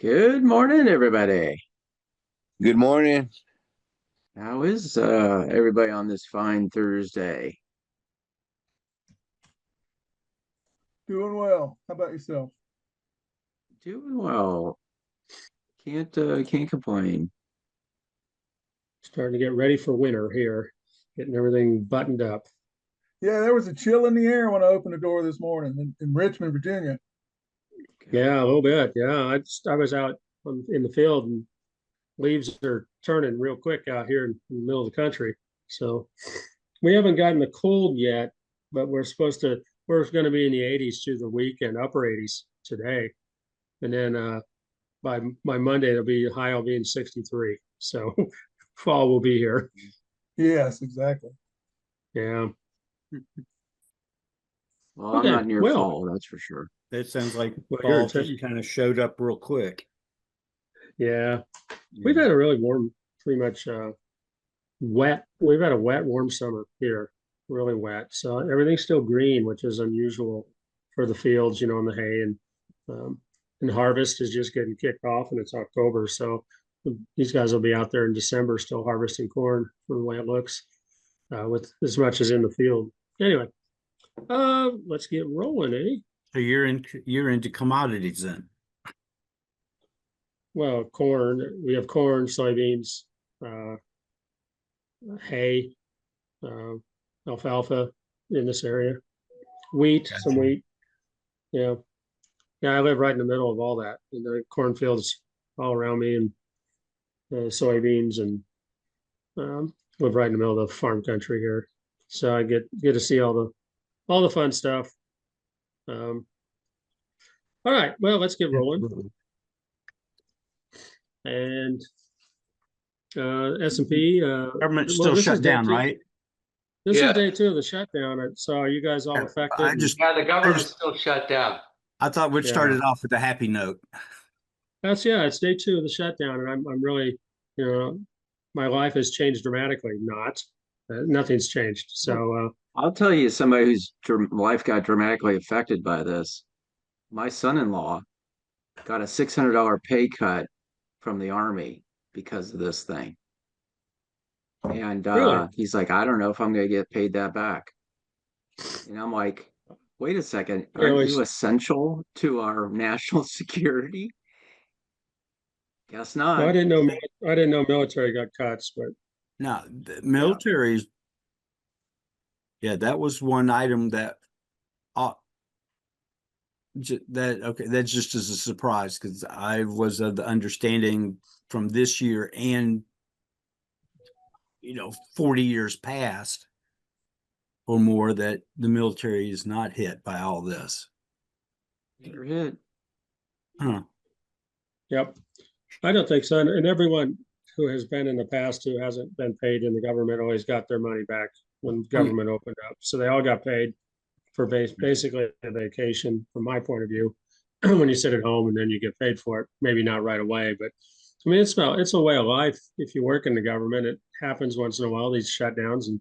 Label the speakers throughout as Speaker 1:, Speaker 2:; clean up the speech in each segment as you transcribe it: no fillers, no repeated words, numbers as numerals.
Speaker 1: Good morning, everybody.
Speaker 2: Good morning.
Speaker 1: How is everybody on this fine Thursday?
Speaker 3: Doing well. How about yourself?
Speaker 1: Doing well. Can't complain.
Speaker 4: Starting to get ready for winter here, getting everything buttoned up.
Speaker 3: Yeah, there was a chill in the air when I opened the door this morning in Richmond, Virginia.
Speaker 4: Yeah, a little bit. Yeah, I was out in the field and leaves are turning real quick out here in the middle of the country. So we haven't gotten the cold yet, but we're going to be in the 80s through the weekend, upper 80s today. And then by Monday, high will be in 63. So fall will be here.
Speaker 3: Yes, exactly.
Speaker 4: Yeah.
Speaker 1: Well, I'm not near
Speaker 4: well,
Speaker 1: fall, that's for sure.
Speaker 2: That sounds like
Speaker 4: Well,
Speaker 2: fall just kind of showed up real quick.
Speaker 4: yeah. We've had a really warm, pretty much wet. We've had a wet, warm summer here, really wet. So everything's still green, which is unusual for the fields, and the hay and harvest is just getting kicked off, and it's October. So these guys will be out there in December still harvesting corn from the way it looks, with as much as in the field. Anyway, let's get rolling, eh?
Speaker 2: So you're into commodities then.
Speaker 4: Well, corn. We have corn, soybeans, uh, hay, uh, alfalfa in this area, wheat, some wheat. Yeah, yeah. I live right in the middle of all that, and the cornfields all around me, and soybeans, and live right in the middle of the farm country here. So I get to see all the fun stuff. Um, all right, well, let's get rolling. And S&P.
Speaker 2: Government's still shut down, right?
Speaker 4: This
Speaker 5: Yeah.
Speaker 4: is day 2 of the shutdown. So are you guys all affected?
Speaker 5: The government's still shut down.
Speaker 2: I thought we'd
Speaker 4: Yeah.
Speaker 2: start it off with a happy note.
Speaker 4: It's day 2 of the shutdown, and I'm really, my life has changed dramatically. Nothing's changed. So
Speaker 1: I'll tell you somebody whose life got dramatically affected by this. My son-in-law got a $600 pay cut from the Army because of this thing. And
Speaker 4: Really?
Speaker 1: he's like, I don't know if I'm going to get paid that back. And I'm like, wait a second, aren't you essential to our national security? Guess not.
Speaker 4: well, I didn't know military got cuts, but
Speaker 2: Now, the military's, that was one item that, that's just as a surprise because I was of the understanding from this year and 40 years past or more that the military is not hit by all this.
Speaker 1: You're hit.
Speaker 2: Huh.
Speaker 4: yep, I don't think so. And everyone who has been in the past who hasn't been paid in the government always got their money back when government opened up. So they all got paid for basically a vacation, from my point of view, when you sit at home and then you get paid for it. Maybe not right away, but I mean, it's a way of life. If you work in the government, it happens once in a while, these shutdowns, and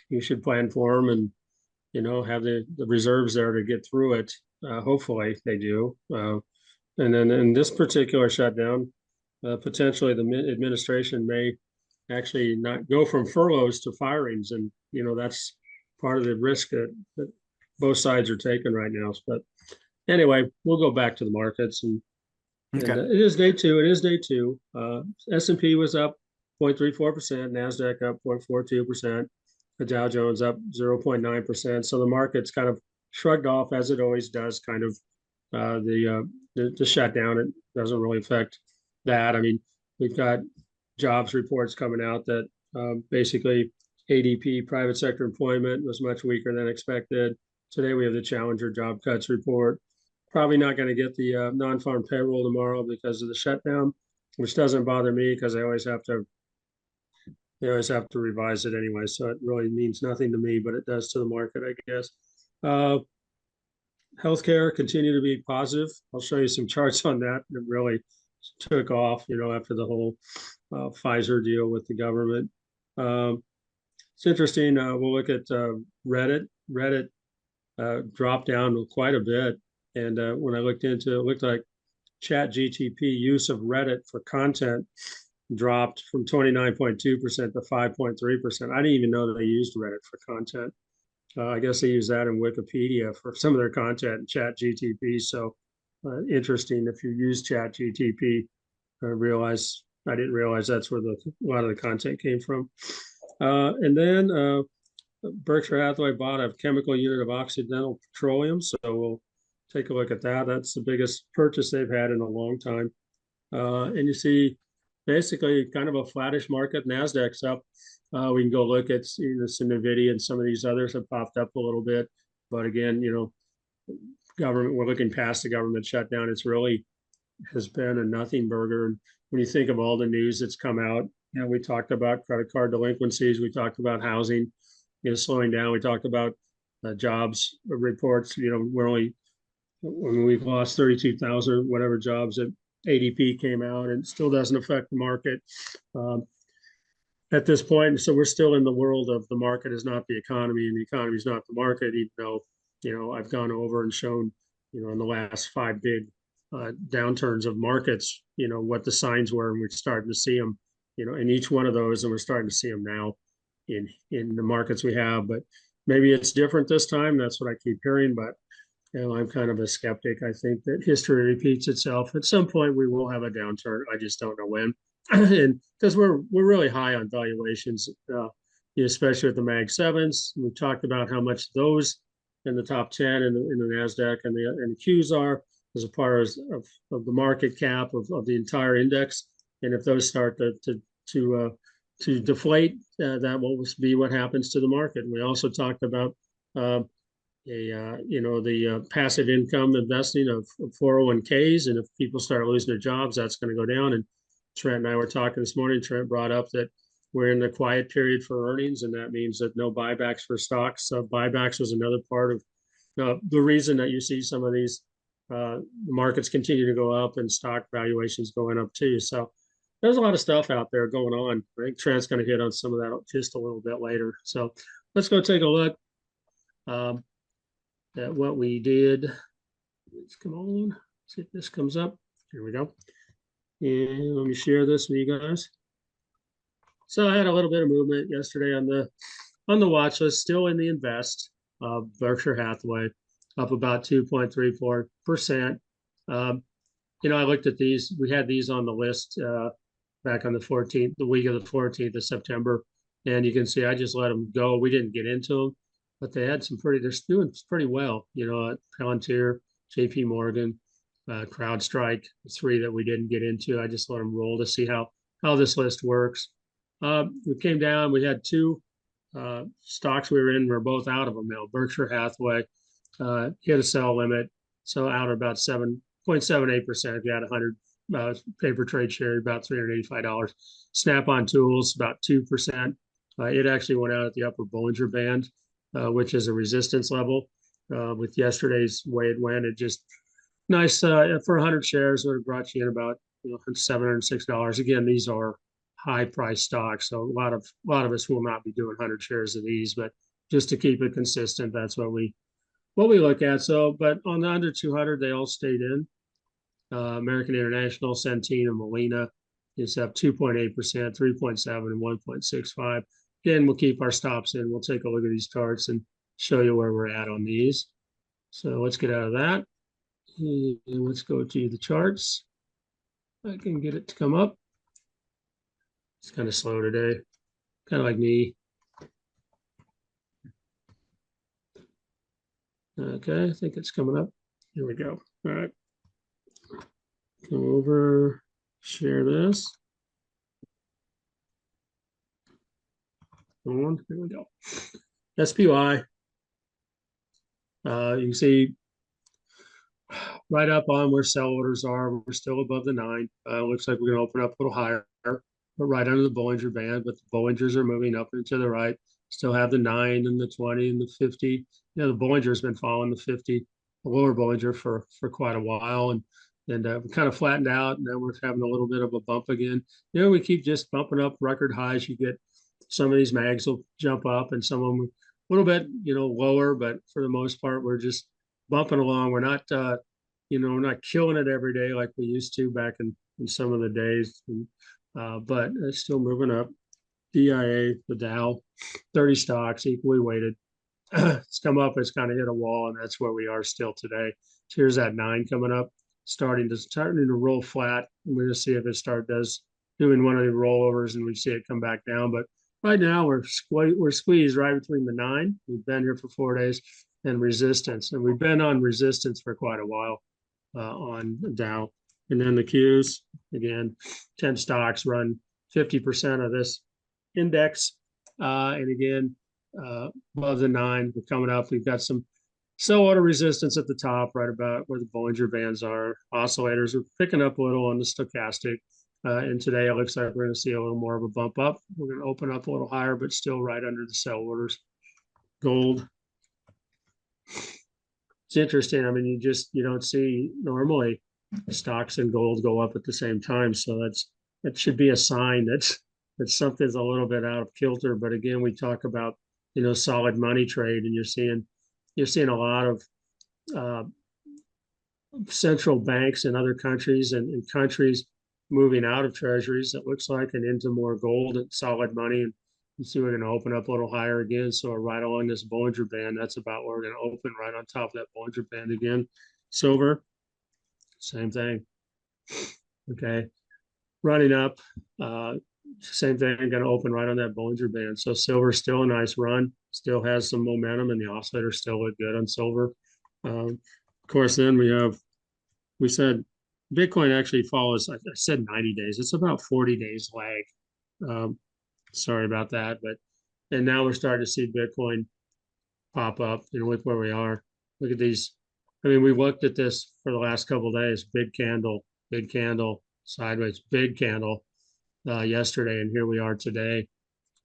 Speaker 4: you should plan for them and, have the reserves there to get through it. Hopefully they do. And then in this particular shutdown, potentially the administration may actually not go from furloughs to firings. And, that's part of the risk that both sides are taking right now. But anyway, we'll go back to the markets, and
Speaker 2: Okay.
Speaker 4: it is day 2. It is day 2. S&P was up 0.34%, NASDAQ up 0.42%, the Dow Jones up 0.9%. So the market's kind of shrugged off, as it always does, kind of the shutdown. It doesn't really affect that. I mean, we've got jobs reports coming out that basically ADP, private sector employment, was much weaker than expected. Today we have the Challenger job cuts report. Probably not going to get the non-farm payroll tomorrow because of the shutdown, which doesn't bother me because they always have to revise it anyway. So it really means nothing to me, but it does to the market, I guess. Healthcare continue to be positive. I'll show you some charts on that. It really took off, after the whole Pfizer deal with the government. It's interesting. We'll look at Reddit. Reddit dropped down quite a bit. And when I looked into it, it looked like chat GTP use of Reddit for content dropped from 29.2% to 5.3%. I didn't even know that they used Reddit for content. I guess they use that in Wikipedia for some of their content in chat GTP. So interesting. If you use chat GTP, I didn't realize that's where a lot of the content came from. And then Berkshire Hathaway bought a chemical unit of Occidental Petroleum. So we'll take a look at that. That's the biggest purchase they've had in a long time. And you see basically kind of a flattish market. NASDAQ's up. We can go look at some NVIDIA and some of these others have popped up a little bit. But again, government, we're looking past the government shutdown. It's really has been a nothing burger. And when you think of all the news that's come out, we talked about credit card delinquencies. We talked about housing, slowing down. We talked about jobs reports. We've lost 32,000 whatever jobs that ADP came out, and still doesn't affect the market at this point. So we're still in the world of the market is not the economy, and the economy is not the market. Even though I've gone over and shown in the last 5 big downturns of markets, what the signs were, and we're starting to see them, in each one of those, and we're starting to see them now in the markets we have. But maybe it's different this time. That's what I keep hearing, but I'm kind of a skeptic. I think that history repeats itself. At some point, we will have a downturn. I just don't know when, and because we're really high on valuations, especially with the Mag 7s. We've talked about how much those in the top 10 in the Nasdaq and the Qs are as a part of the market cap of the entire index. And if those start to deflate, that will be what happens to the market. And we also talked about the passive income investing of 401ks, and if people start losing their jobs, that's going to go down. And Trent and I were talking this morning. Trent brought up that we're in the quiet period for earnings, and that means that no buybacks for stocks. So buybacks was another part of the reason that you see some of these markets continue to go up and stock valuations going up too. So there's a lot of stuff out there going on. I think Trent's going to hit on some of that just a little bit later. So let's go take a look at what we did. Let's come on, see if this comes up. Here we go. And let me share this with you guys. So I had a little bit of movement yesterday on the watch list, still in the invest of Berkshire Hathaway, up about 2.34%. I looked at these. We had these on the list back on the 14th, the week of the 14th of September. And you can see I just let them go. We didn't get into them, but they had they're doing pretty well. Palantir, JP Morgan, CrowdStrike, the 3 that we didn't get into. I just let them roll to see how this list works. We came down, we had 2 stocks we were in. We're both out of them now. Berkshire Hathaway hit a sell limit, so out about 7.78%. If you had 100 paper trade share, about $385. Snap-on Tools, about 2%. It actually went out at the upper Bollinger Band, which is a resistance level. With yesterday's way it went, it just nice for 100 shares would have brought you in about $706. Again, these are high price stocks, so a lot of us will not be doing 100 shares of these, but just to keep it consistent, that's what we look at. So, but on the under 200, they all stayed in. American International, Centene, and Molina is up 2.8%, 3.7, and 1.65. Again, we'll keep our stops in. We'll take a look at these charts and show you where we're at on these. So let's get out of that. And let's go to the charts. I can get it to come up. It's kind of slow today, kind of like me. Okay, I think it's coming up. Here we go. All right. Come over, share this. Here we go. SPY. You can see right up on where sell orders are. We're still above the 9. Looks like we're going to open up a little higher, but right under the Bollinger Band. But the Bollingers are moving up and to the right. Still have the 9 and the 20 and the 50. The Bollinger's been following the 50, the lower Bollinger for quite a while, and we kind of flattened out. And now we're having a little bit of a bump again. We keep just bumping up record highs. You get some of these mags will jump up, and some of them a little bit lower, but for the most part, we're just bumping along. We're not we're not killing it every day like we used to back in some of the days, but it's still moving up. DIA, the Dow, 30 stocks, equally weighted. It's come up, it's kind of hit a wall, and that's where we are still today. So here's that 9 coming up, starting to roll flat. We're going to see if it does doing one of the rollovers, and we see it come back down. But right now we're squeezed right between the 9. We've been here for 4 days, and resistance, and we've been on resistance for quite a while on Dow. And then the Qs, again, 10 stocks run 50% of this index, and again, above the 9, we're coming up. We've got some sell order resistance at the top, right about where the Bollinger Bands are. Oscillators are picking up a little on the stochastic. And today it looks like we're going to see a little more of a bump up. We're going to open up a little higher, but still right under the sell orders. Gold. It's interesting. I mean, you don't see normally stocks and gold go up at the same time. So that should be a sign that something's a little bit out of kilter. But again, we talk about, solid money trade, and you're seeing a lot of central banks in other countries and countries moving out of treasuries, it looks like, and into more gold and solid money. And you see we're going to open up a little higher again. So right along this Bollinger Band, that's about where we're going to open, right on top of that Bollinger Band again. Silver, same thing. Okay. Running up, same thing, going to open right on that Bollinger Band. So silver still a nice run, still has some momentum, and the oscillators still look good on silver. Of course, then we said Bitcoin actually follows, I said 90 days. It's about 40 days lag. Sorry about that, and now we're starting to see Bitcoin pop up, look where we are. Look at these. I mean, we looked at this for the last couple of days, big candle, sideways, big candle yesterday, and here we are today.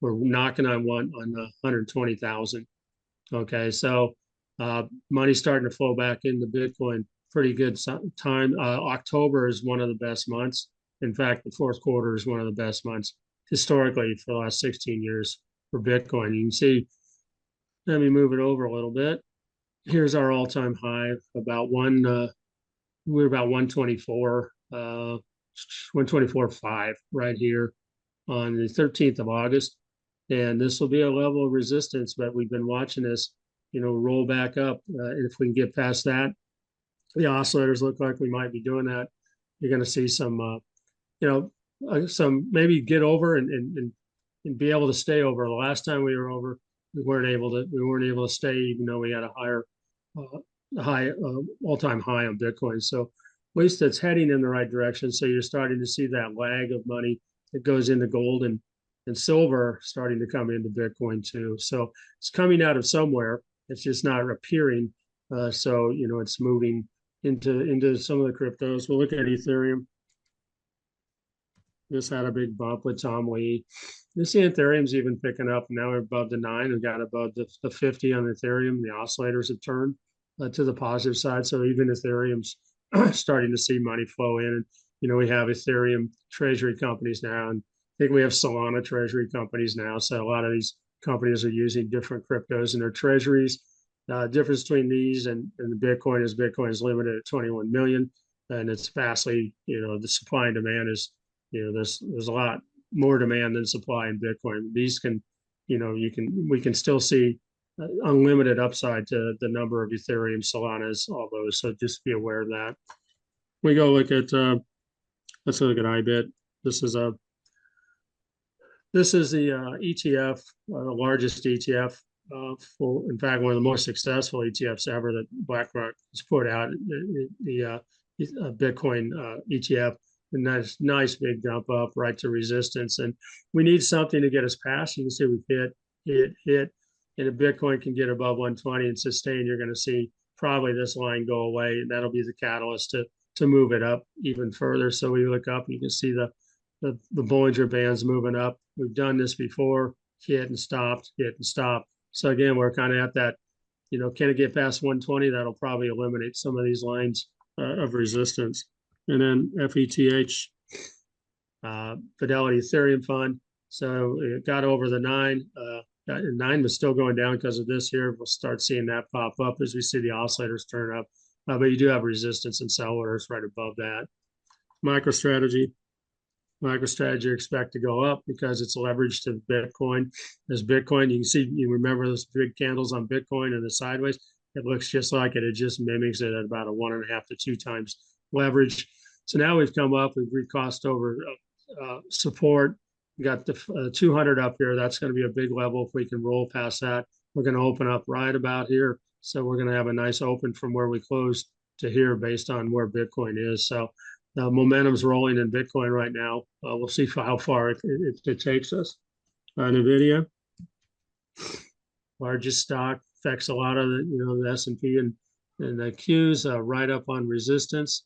Speaker 4: We're knocking on 120,000. Okay, so money's starting to flow back into Bitcoin. Pretty good time. October is one of the best months. In fact, the fourth quarter is one of the best months historically for the last 16 years for Bitcoin. You can see, let me move it over a little bit. Here's our all-time high, about we're about 124, 124.5 right here on the 13th of August. And this will be a level of resistance, but we've been watching this, roll back up. And if we can get past that, the oscillators look like we might be doing that. You're going to see some, some maybe get over and be able to stay over. The last time we were over, we weren't able to stay, even though we had a higher all-time high on Bitcoin. So at least it's heading in the right direction. So you're starting to see that lag of money that goes into gold and silver starting to come into Bitcoin too. So it's coming out of somewhere. It's just not appearing. So it's moving into some of the cryptos. We'll look at Ethereum. This had a big bump with Tom Lee. You see Ethereum's even picking up. Now we're above the 9. We got above the 50 on Ethereum. The oscillators have turned to the positive side. So even Ethereum's starting to see money flow in. And, we have Ethereum treasury companies now. And I think we have Solana treasury companies now. So a lot of these companies are using different cryptos in their treasuries. Difference between these and the Bitcoin is limited at 21 million. And it's vastly, the supply and demand is, there's a lot more demand than supply in Bitcoin. These can, we can still see unlimited upside to the number of Ethereum, Solanas, all those. So just be aware of that. We go look at, let's look at IBIT. This is the ETF, the largest ETF, in fact, one of the most successful ETFs ever that BlackRock has put out, the Bitcoin ETF. And nice big dump up right to resistance. And we need something to get us past. You can see we hit, and if Bitcoin can get above 120 and sustain, you're going to see probably this line go away. And that'll be the catalyst to move it up even further. So we look up, you can see the Bollinger Bands moving up. We've done this before, hit and stopped. So again, we're kind of at that, can it get past 120? That'll probably eliminate some of these lines of resistance. And then FETH, Fidelity Ethereum Fund. So it got over the 9. 9 was still going down because of this here. We'll start seeing that pop up as we see the oscillators turn up. but you do have resistance and sell orders right above that. MicroStrategy. MicroStrategy expect to go up because it's leveraged to Bitcoin. There's Bitcoin. You can see, you remember those big candles on Bitcoin and the sideways. It looks just like it. It just mimics it at about a 1.5 to 2 times leverage. So now we've come up, we've recrossed over support. We got the 200 up here. That's going to be a big level. If we can roll past that, we're going to open up right about here. So we're going to have a nice open from where we closed to here based on where Bitcoin is. So momentum's rolling in Bitcoin right now. We'll see how far it takes us. NVIDIA, largest stock, affects a lot of the S&P and the Qs, right up on resistance.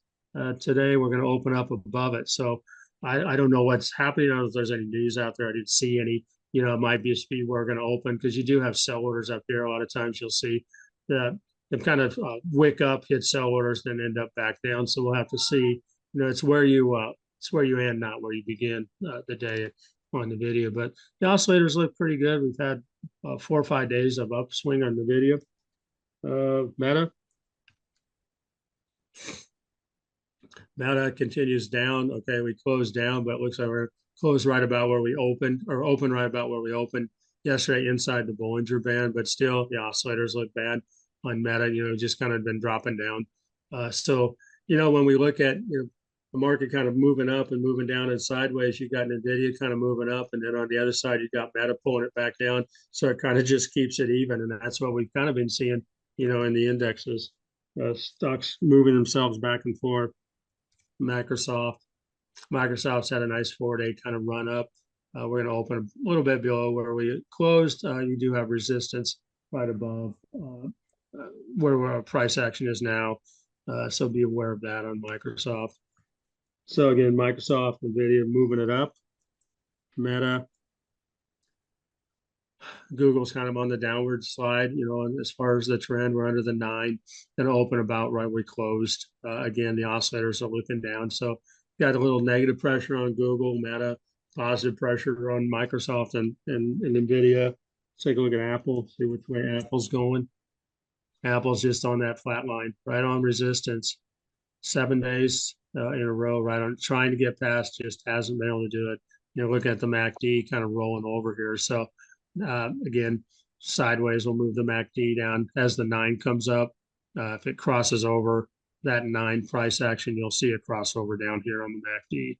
Speaker 4: Today we're going to open up above it. So I don't know what's happening. I don't know if there's any news out there. I didn't see any. It might be a speed we're going to open because you do have sell orders up here. A lot of times you'll see that they kind of wick up, hit sell orders, then end up back down. So we'll have to see. It's where you end, not where you begin the day on the video. But the oscillators look pretty good. We've had 4 or 5 days of upswing on the video. Meta continues down. Okay, we closed down, but it looks like we're closed right about where we opened, or open right about where we opened yesterday inside the Bollinger Band. But still, the oscillators look bad on Meta. Just kind of been dropping down. So when we look at the market kind of moving up and moving down and sideways, you've got NVIDIA kind of moving up, and then on the other side, you've got Meta pulling it back down. So it kind of just keeps it even, and that's what we've kind of been seeing, in the indexes. Stocks moving themselves back and forth. Microsoft's had a nice 4-day kind of run up. We're going to open a little bit below where we closed. You do have resistance right above where our price action is now. So be aware of that on Microsoft. So again, Microsoft, NVIDIA moving it up. Meta, Google's kind of on the downward slide, and as far as the trend, we're under the 9, then open about right where we closed. Again, the oscillators are looking down. So got a little negative pressure on Google, Meta, positive pressure on Microsoft and NVIDIA. Let's take a look at Apple, see which way Apple's going. Apple's just on that flat line, right on resistance. 7 days in a row, right on, trying to get past, just hasn't been able to do it. Looking at the MACD kind of rolling over here. So again, sideways, we'll move the MACD down as the 9 comes up. If it crosses over that 9 price action, you'll see a crossover down here on the MACD.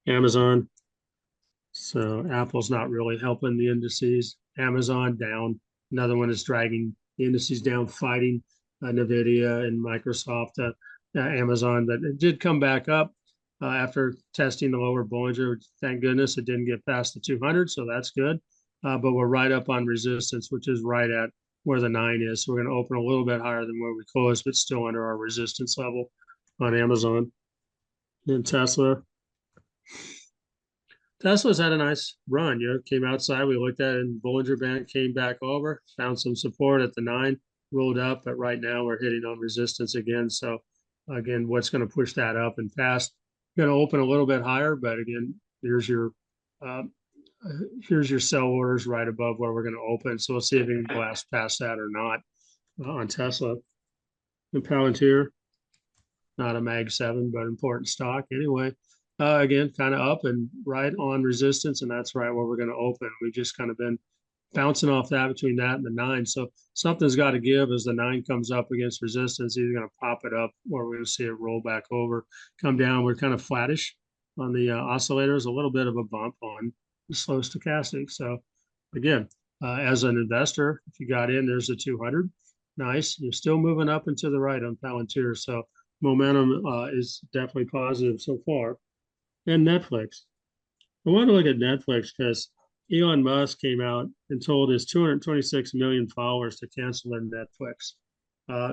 Speaker 4: Amazon. So Apple's not really helping the indices. Amazon down. Another one is dragging the indices down, fighting NVIDIA and Microsoft, Amazon, but it did come back up after testing the lower Bollinger. Thank goodness it didn't get past the 200, so that's good. But we're right up on resistance, which is right at where the 9 is. So we're going to open a little bit higher than where we closed, but still under our resistance level on Amazon. Then Tesla. Tesla's had a nice run. Came outside, we looked at it in Bollinger Band, came back over, found some support at the 9, rolled up, but right now we're hitting on resistance again. So again, what's going to push that up and past? Going to open a little bit higher, but again, here's your sell orders right above where we're going to open. So we'll see if we can blast past that or not on Tesla. And Palantir, not a Mag 7, but important stock anyway. Again, kind of up and right on resistance, and that's right where we're going to open. We've just kind of been bouncing off that between that and the 9. So something's got to give as the 9 comes up against resistance. Either going to pop it up or we're going to see it roll back over, come down. We're kind of flattish on the oscillators, a little bit of a bump on the slow stochastic. So again, as an investor, if you got in, there's the 200. Nice. You're still moving up and to the right on Palantir. So momentum is definitely positive so far. And Netflix. I want to look at Netflix because Elon Musk came out and told his 226 million followers to cancel their Netflix.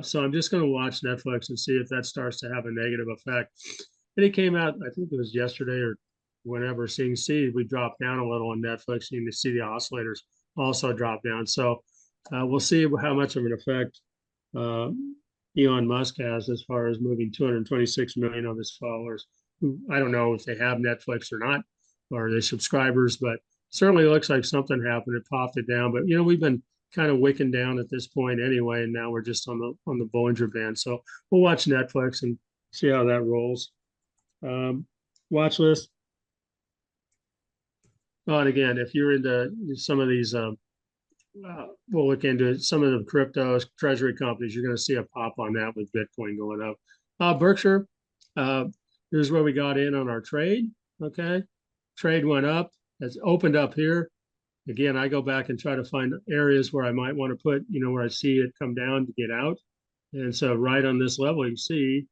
Speaker 4: So I'm just going to watch Netflix and see if that starts to have a negative effect. And he came out, I think it was yesterday or whenever, seeing we dropped down a little on Netflix. You can see the oscillators also drop down. So we'll see how much of an effect Elon Musk has as far as moving 226 million of his followers. I don't know if they have Netflix or not, or are they subscribers, but certainly looks like something happened. It popped it down. But, we've been kind of wicking down at this point anyway, and now we're just on the Bollinger Band. So we'll watch Netflix and see how that rolls. Watch list. Oh, and again, if you're into some of these, we'll look into some of the crypto treasury companies. You're going to see a pop on that with Bitcoin going up. Berkshire, here's where we got in on our trade. Okay, trade went up. It's opened up here. Again, I go back and try to find areas where I might want to put, where I see it come down to get out. And so right on this level, you can see,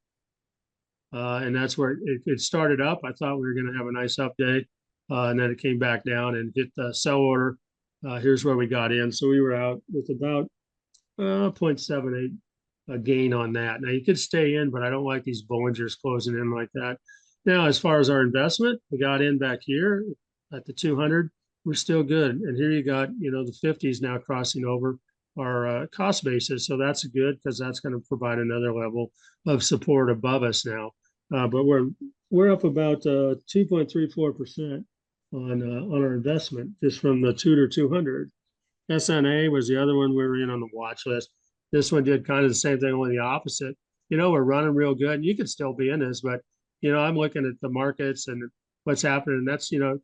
Speaker 4: and that's where it started up. I thought we were going to have a nice up day, and then it came back down and hit the sell order. Here's where we got in. So we were out with about 0.78 gain on that. Now you could stay in, but I don't like these Bollingers closing in like that. Now, as far as our investment, we got in back here at the 200. We're still good. And here you got, the 50s now crossing over our cost basis. So that's good because that's going to provide another level of support above us now. But we're up about 2.34% on our investment just from the Tudor 200. SNA was the other one we were in on the watch list. This one did kind of the same thing, only the opposite. We're running real good. And you could still be in this, but I'm looking at the markets and what's happening. And that's it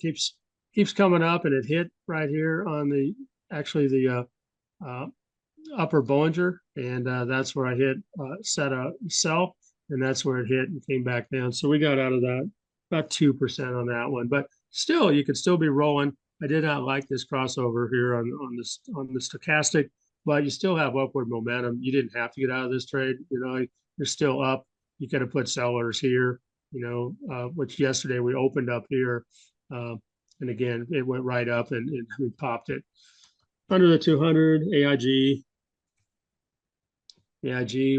Speaker 4: keeps coming up, and it hit right here on the upper Bollinger, and that's where I hit set a sell, and that's where it hit and came back down. So we got out of that about 2% on that one, but still, you could still be rolling. I did not like this crossover here on the stochastic, but you still have upward momentum. You didn't have to get out of this trade. You're still up. You could have put sellers here, which yesterday we opened up here. And again, it went right up and we popped it. Under the 200, AIG,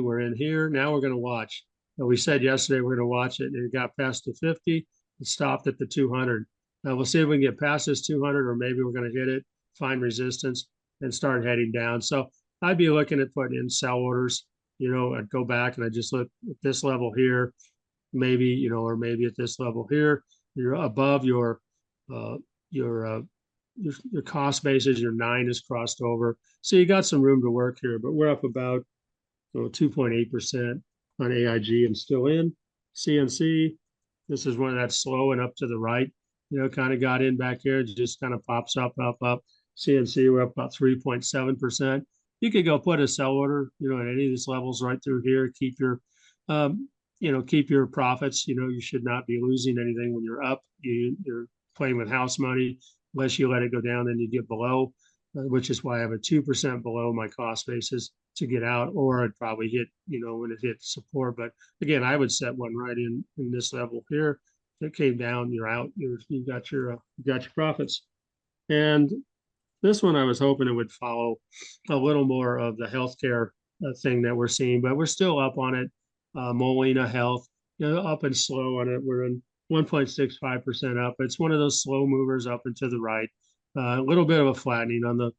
Speaker 4: we're in here. Now we're going to watch. We said yesterday we're going to watch it, and it got past the 50. It stopped at the 200. Now we'll see if we can get past this 200, or maybe we're going to hit it, find resistance, and start heading down. So I'd be looking at putting in sell orders. I'd go back and I just look at this level here, maybe, or maybe at this level here. You're above your cost basis. Your 9 is crossed over, so you got some room to work here. But we're up about 2.8% on AIG and still in. CNC, this is one that's slow and up to the right. Kind of got in back here. It just kind of pops up. CNC, we're up about 3.7%. You could go put a sell order, at any of these levels right through here. Keep your, keep your profits. You should not be losing anything when you're up. You're playing with house money. Unless you let it go down, then you get below, which is why I have a 2% below my cost basis to get out, or I'd probably hit, when it hits support. But again, I would set one right in this level here. If it came down, you're out. You got your profits. And this one, I was hoping it would follow a little more of the healthcare thing that we're seeing, but we're still up on it. Molina Health, up and slow on it. We're in 1.65% up. It's one of those slow movers up and to the right. A little bit of a flattening on the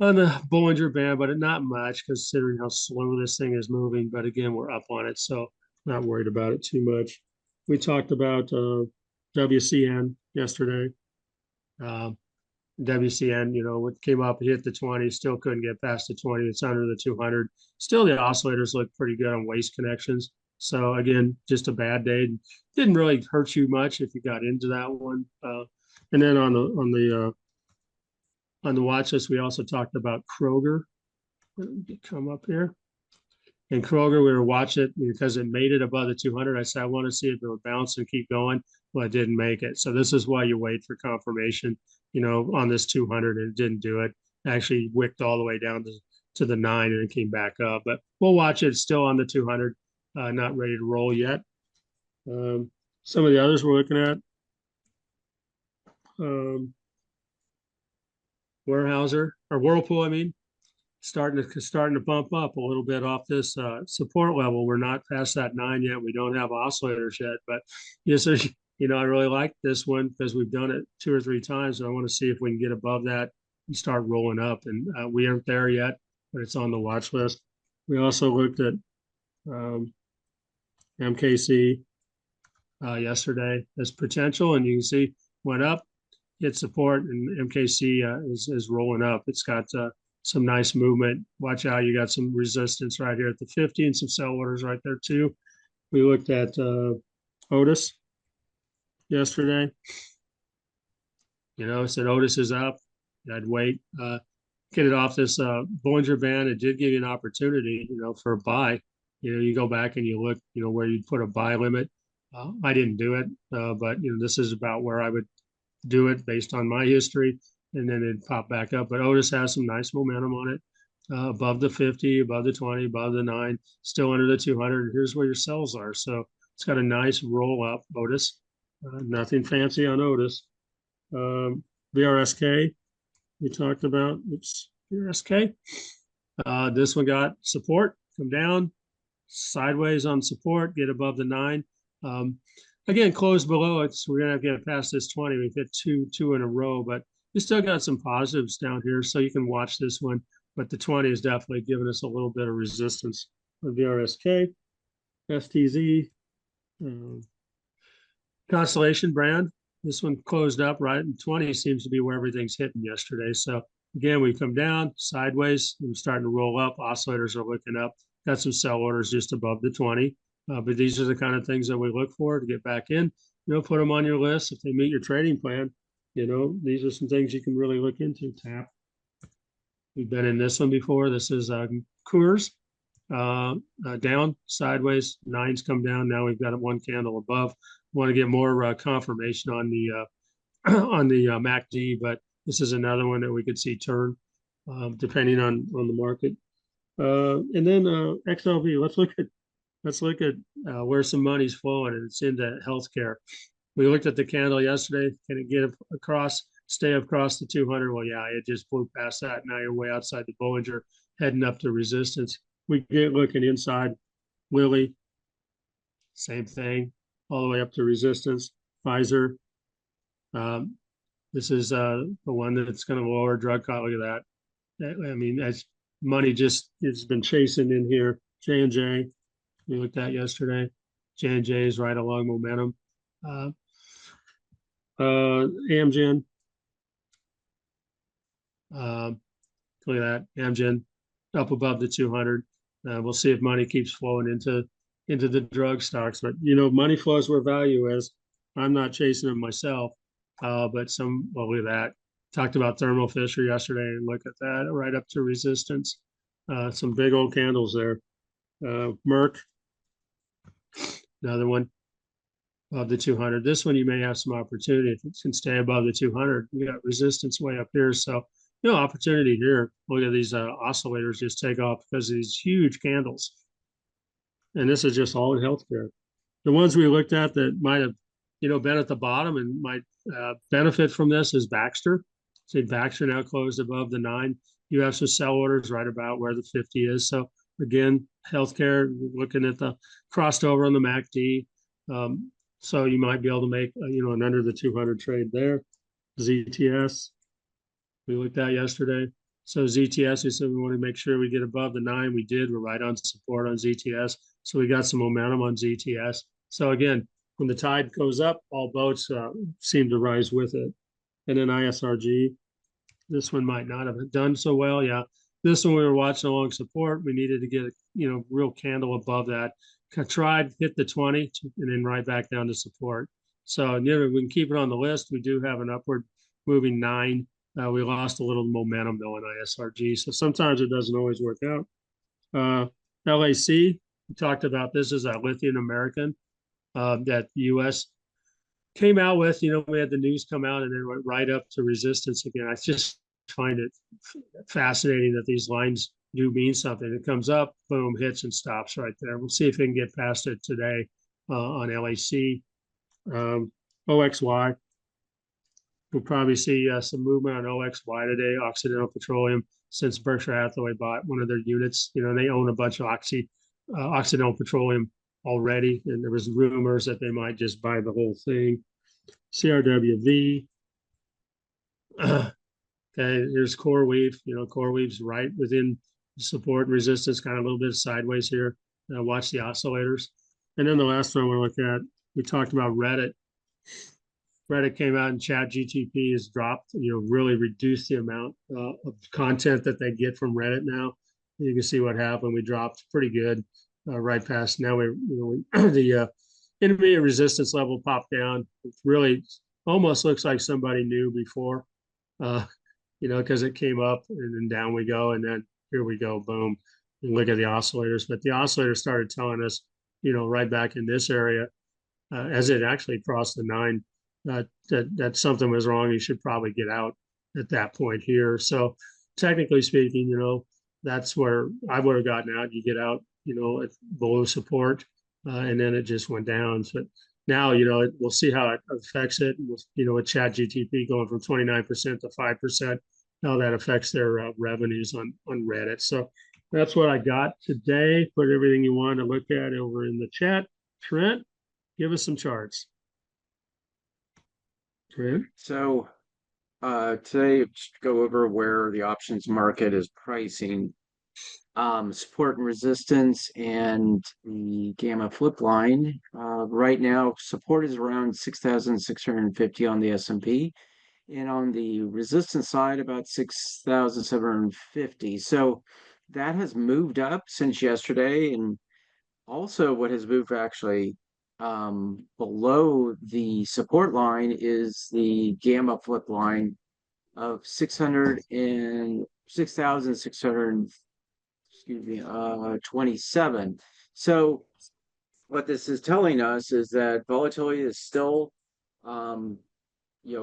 Speaker 4: Bollinger Band, but not much considering how slow this thing is moving. But again, we're up on it, so not worried about it too much. We talked about WCN yesterday. WCN, what came up, hit the 20, still couldn't get past the 20. It's under the 200. Still, the oscillators look pretty good on waste connections. So again, just a bad day. Didn't really hurt you much if you got into that one. And then on the watch list, we also talked about Kroger. Come up here. And Kroger, we were watching it because it made it above the 200. I said, I want to see if it would bounce and keep going. Well, it didn't make it. So this is why you wait for confirmation, on this 200, and it didn't do it. Actually wicked all the way down to the 9 and it came back up. But we'll watch it. It's still on the 200. Not ready to roll yet. Some of the others we're looking at. Whirlpool, starting to bump up a little bit off this support level. We're not past that 9 yet. We don't have oscillators yet, but yes, I really like this one because we've done it 2 or 3 times. So I want to see if we can get above that and start rolling up. And we aren't there yet, but it's on the watch list. We also looked at MKC yesterday as potential, and you can see went up, hit support, and MKC is rolling up. It's got some nice movement. Watch out, you got some resistance right here at the 50 and some sell orders right there too. We looked at Otis yesterday. You know, said Otis is up. I'd wait, get it off this Bollinger Band. It did give you an opportunity, you know, for a buy. You know, you go back and you look, you know, where you'd put a buy limit. I didn't do it, but you know, this is about where I would do it based on my history, and then it'd pop back up. But Otis has some nice momentum on it, above the 50, above the 20, above the 9, still under the 200. Here's where your sells are. So it's got a nice roll up, Otis. Nothing fancy on Otis. VRSK, we talked about. Oops, VRSK. This one got support, come down, sideways on support, get above the 9. Again, close below it. So we're gonna have to get past this 20. We've hit two in a row, but we still got some positives down here, so you can watch this one. But the 20 is definitely giving us a little bit of resistance. VRSK, STZ, Constellation brand. This one closed up right, and 20 seems to be where everything's hitting yesterday. So again, we come down sideways. We're starting to roll up. Oscillators are looking up. Got some sell orders just above the 20. But these are the kind of things that we look for to get back in. You know, put them on your list. If they meet your trading plan, you know, these are some things you can really look into. Tap. We've been in this one before. This is Coors. Down, sideways, 9's come down. Now we've got one candle above. Want to get more confirmation on the on the MACD, but this is another one that we could see turn depending on the market. And then XLV. Let's look at where some money's flowing, and it's into healthcare. We looked at the candle yesterday. Can it get across, stay across the 200? Well, yeah, it just blew past that. Now you're way outside the Bollinger, heading up to resistance. We get looking inside Lilly, same thing, all the way up to resistance. Pfizer, this is the one that's going to lower drug cost. Look at that. I mean, as money just it's been chasing in here. J&J, we looked at yesterday. J&J is right along momentum. Amgen, look at that. Amgen up above the 200. We'll see if money keeps flowing into the drug stocks. But, you know, money flows where value is. I'm not chasing them myself, but well, look at that. Talked about Thermo Fisher yesterday, and look at that, right up to resistance. Some big old candles there. Merck, another one above the 200. This one you may have some opportunity if it can stay above the 200. We got resistance way up here, so you know, opportunity here. Look at these oscillators just take off because of these huge candles. And this is just all in healthcare. The ones we looked at that might have, you know, been at the bottom and might benefit from this is Baxter. See, Baxter now closed above the 9. You have some sell orders right about where the 50 is. So again, healthcare, looking at the crossed over on the MACD. So you might be able to make, you know, an under the 200 trade there. ZTS. We looked at yesterday. So ZTS, we said we want to make sure we get above the 9. We did. We're right on support on ZTS. So we got some momentum on ZTS. So again, when the tide goes up, all boats seem to rise with it. And then ISRG, this one might not have done so well. Yeah, this one we were watching along support. We needed to get a, you know, real candle above that. Tried, hit the 20, and then right back down to support. So you know, we can keep it on the list. We do have an upward moving 9. We lost a little momentum though in ISRG, so sometimes it doesn't always work out. LAC, we talked about this as a lithium American that the U.S. came out with. You know, we had the news come out and then went right up to resistance again. I just find it fascinating that these lines do mean something. It comes up, boom, hits and stops right there. We'll see if we can get past it today on LAC. OXY. We'll probably see some movement on OXY today, Occidental Petroleum, since Berkshire Hathaway bought one of their units. You know, they own a bunch of Occidental Petroleum already, and there was rumors that they might just buy the whole thing. CRWV. Okay, here's CoreWeave. You know, CoreWeave's right within support and resistance, kind of a little bit sideways here. Watch the oscillators. And then the last one we're looking at, we talked about Reddit. Reddit came out and Chat GTP has dropped, really reduced the amount of content that they get from Reddit now. You can see what happened. We dropped pretty good right past now. The intermediate resistance level popped down. It really almost looks like somebody knew before, because it came up and then down we go. And then here we go, boom. You look at the oscillators, but the oscillator started telling us, right back in this area, as it actually crossed the 9, that something was wrong. You should probably get out at that point here. So technically speaking, that's where I would have gotten out. You get out, at below support, and then it just went down. So now, we'll see how it affects it. With Chat GTP going from 29% to 5%, how that affects their revenues on Reddit. So that's what I got today. Put everything you want to look at over in the chat. Trent, give us some charts. Trent?
Speaker 1: So today, just go over where the options market is pricing support and resistance and the gamma flip line. Right now, support is around 6,650 on the S&P, and on the resistance side, about 6,750. So that has moved up since yesterday, and also what has moved actually below the support line is the gamma flip line of 6,600, 27. So what this is telling us is that volatility is still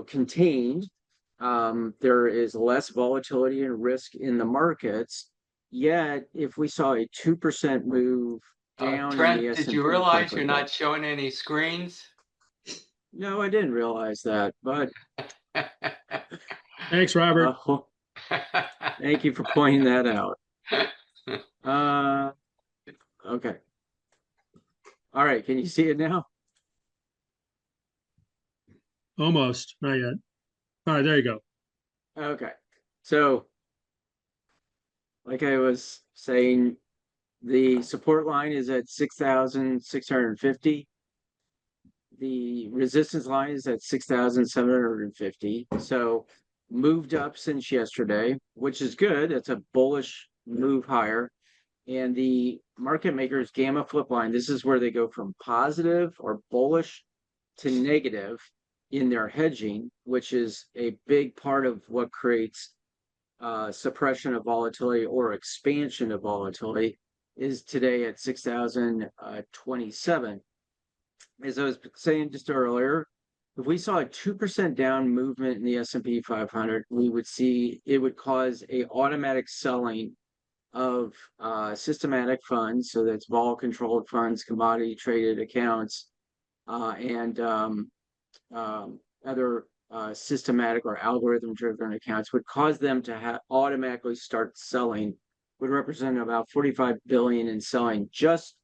Speaker 1: contained. There is less volatility and risk in the markets. Yet if we saw a 2% move down in
Speaker 5: Trent,
Speaker 1: the
Speaker 5: did
Speaker 1: S&P
Speaker 5: you realize you're
Speaker 1: 500.
Speaker 5: not showing any screens?
Speaker 1: No, I didn't realize that, but
Speaker 4: Thanks, Robert.
Speaker 1: thank you for pointing that out. Okay. All right, can you see it now?
Speaker 4: Almost, not yet. All right, there you go.
Speaker 1: Okay. So, like I was saying, the support line is at 6,650. The resistance line is at 6,750. So moved up since yesterday, which is good. It's a bullish move higher. And the market makers gamma flip line, this is where they go from positive or bullish to negative in their hedging, which is a big part of what creates suppression of volatility or expansion of volatility, is today at 6,027. As I was saying just earlier, if we saw a 2% down movement in the S&P 500, we would see it would cause a automatic selling of systematic funds. So that's vol controlled funds, commodity traded accounts, and other systematic or algorithm driven accounts would cause them to automatically start selling, would represent about 45 billion in selling just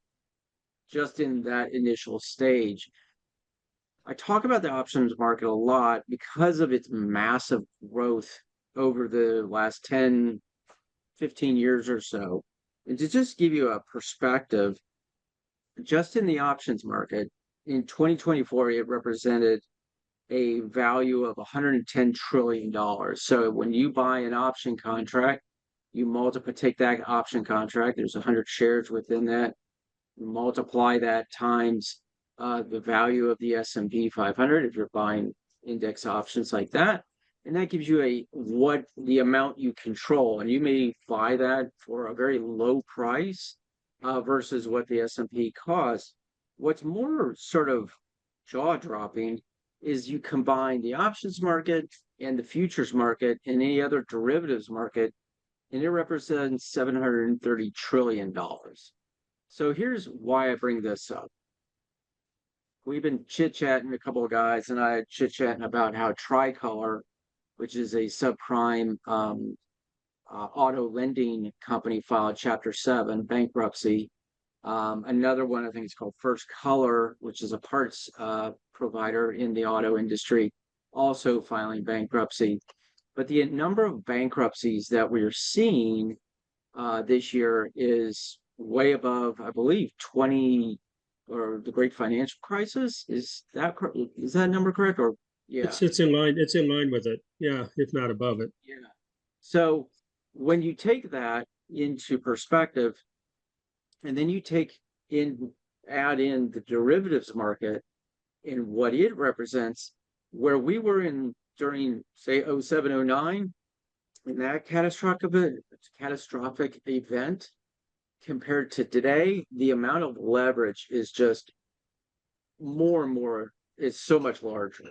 Speaker 1: in that initial stage. I talk about the options market a lot because of its massive growth over the last 10, 15 years or so. And to just give you a perspective, just in the options market, in 2024, it represented a value of $110 trillion. So when you buy an option contract, you take that option contract, there's 100 shares within that, multiply that times the value of the S&P 500 if you're buying index options like that, and that gives you the amount you control, and you may buy that for a very low price versus what the S&P costs. What's more sort of jaw-dropping is you combine the options market and the futures market and any other derivatives market, and it represents $730 trillion. So here's why I bring this up. We've been chit-chatting, a couple of guys and I chit-chatting about how Tricolor, which is a subprime auto lending company, filed Chapter 7 bankruptcy. Another one, I think it's called First Color, which is a parts provider in the auto industry, also filing bankruptcy. But the number of bankruptcies that we're seeing this year is way above, I believe, 20, or the Great Financial Crisis. Is that number correct? Or Yeah.
Speaker 4: It's in line, it's in line with it. Yeah, if not above it.
Speaker 1: Yeah. So when you take that into perspective, and then you add in the derivatives market and what it represents, where we were in during, say, 07, 09, in that catastrophic event, compared to today, the amount of leverage is just more and more, it's so much larger.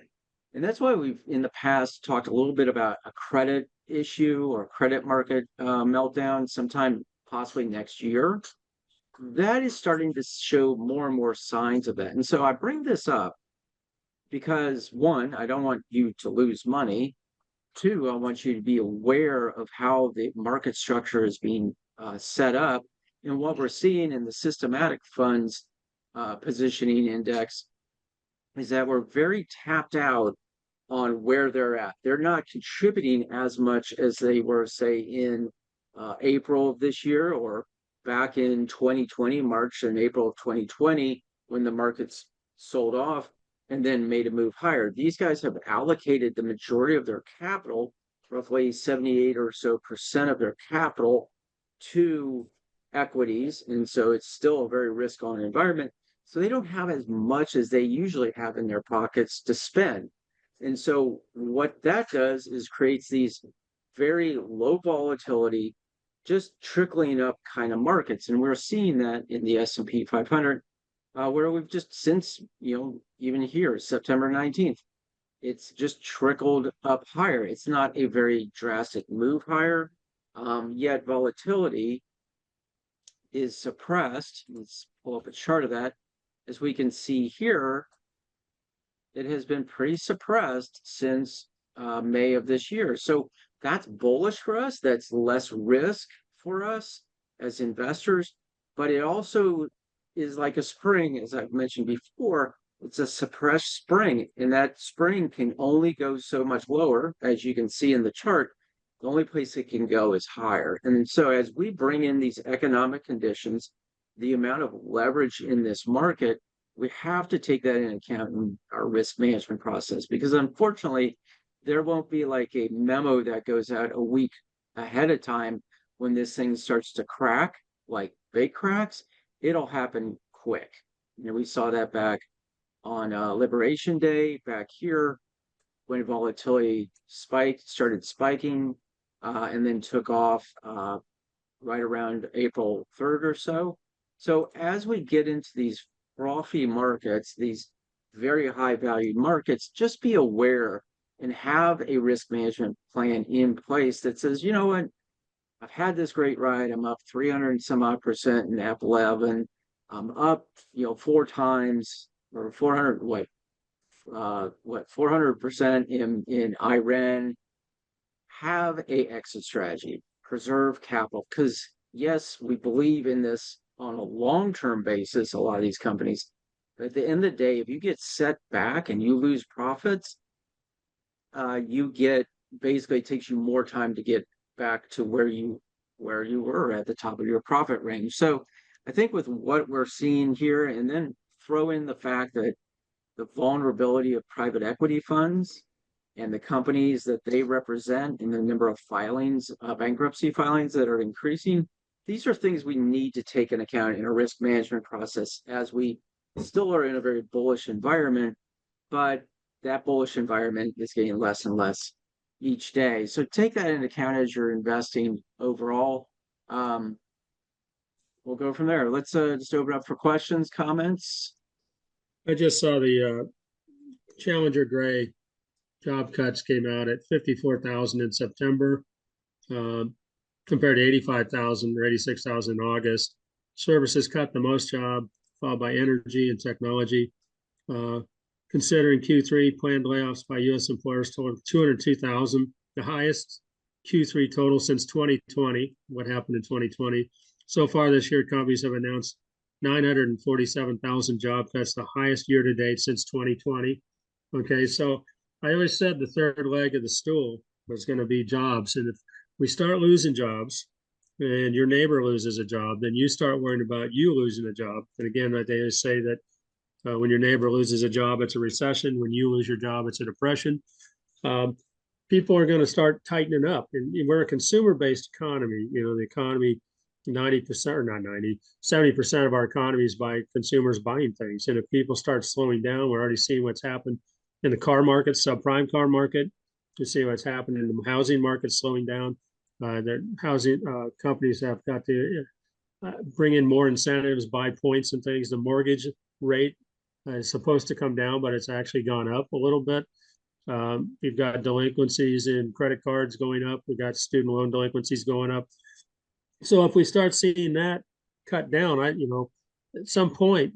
Speaker 1: And that's why we've in the past talked a little bit about a credit issue or credit market meltdown sometime possibly next year. That is starting to show more and more signs of that. And so I bring this up because one, I don't want you to lose money. Two, I want you to be aware of how the market structure is being set up and what we're seeing in the systematic funds positioning index is that we're very tapped out on where they're at. They're not contributing as much as they were, say, in April of this year or back in 2020, March and April of 2020, when the markets sold off and then made a move higher. These guys have allocated the majority of their capital, roughly 78 or so percent of their capital, to equities. And so it's still a very risk on environment. So they don't have as much as they usually have in their pockets to spend. And so what that does is creates these very low volatility, just trickling up kind of markets. And we're seeing that in the S&P 500, where we've just since, even here, September 19th, it's just trickled up higher. It's not a very drastic move higher, yet volatility is suppressed. Let's pull up a chart of that. As we can see here, it has been pretty suppressed since May of this year. So that's bullish for us. That's less risk for us as investors, but it also is like a spring, as I've mentioned before. It's a suppressed spring, and that spring can only go so much lower, as you can see in the chart. The only place it can go is higher. And so as we bring in these economic conditions, the amount of leverage in this market, we have to take that into account in our risk management process, because unfortunately, there won't be like a memo that goes out a week ahead of time when this thing starts to crack, like big cracks. It'll happen quick. We saw that back on Liberation Day, back here, when volatility started spiking, and then took off right around April 3rd or so. So as we get into these frothy markets, these very high valued markets, just be aware and have a risk management plan in place that says, you know what, I've had this great ride. I'm up 300 and some odd percent in F11. I'm up, 4 times or 400% in Iran. Have a exit strategy, preserve capital, because yes, we believe in this on a long-term basis, a lot of these companies. But at the end of the day, if you get set back and you lose profits, basically it takes you more time to get back to where you were at the top of your profit range. So I think with what we're seeing here, and then throw in the fact that the vulnerability of private equity funds and the companies that they represent and the number of filings, bankruptcy filings that are increasing, these are things we need to take into account in a risk management process, as we still are in a very bullish environment, but that bullish environment is getting less and less each day. So take that into account as you're investing overall. We'll go from there. Let's just open up for questions, comments.
Speaker 4: I just saw the Challenger Gray job cuts came out at 54,000 in September, compared to 85,000 or 86,000 in August. Services cut the most job, followed by energy and technology. Considering Q3, planned layoffs by U.S. employers totaled 202,000, the highest Q3 total since 2020. What happened in 2020? So far this year, companies have announced 947,000 job cuts, the highest year to date since 2020. Okay, so I always said the third leg of the stool was going to be jobs. And if we start losing jobs and your neighbor loses a job, then you start worrying about you losing a job. And again, they say that When your neighbor loses a job, it's a recession. When you lose your job, it's a depression. Um, People are going to start tightening up, and we're a consumer-based economy. The economy, 90% or not 90, 70% of our economy is by consumers buying things. And if people start slowing down, we're already seeing what's happened in the car market, subprime car market. You see what's happened in the housing market slowing down. The housing companies have got to bring in more incentives, buy points and things. The mortgage rate is supposed to come down, but it's actually gone up a little bit. We've got delinquencies in credit cards going up. We've got student loan delinquencies going up. So if we start seeing that cut down, at some point,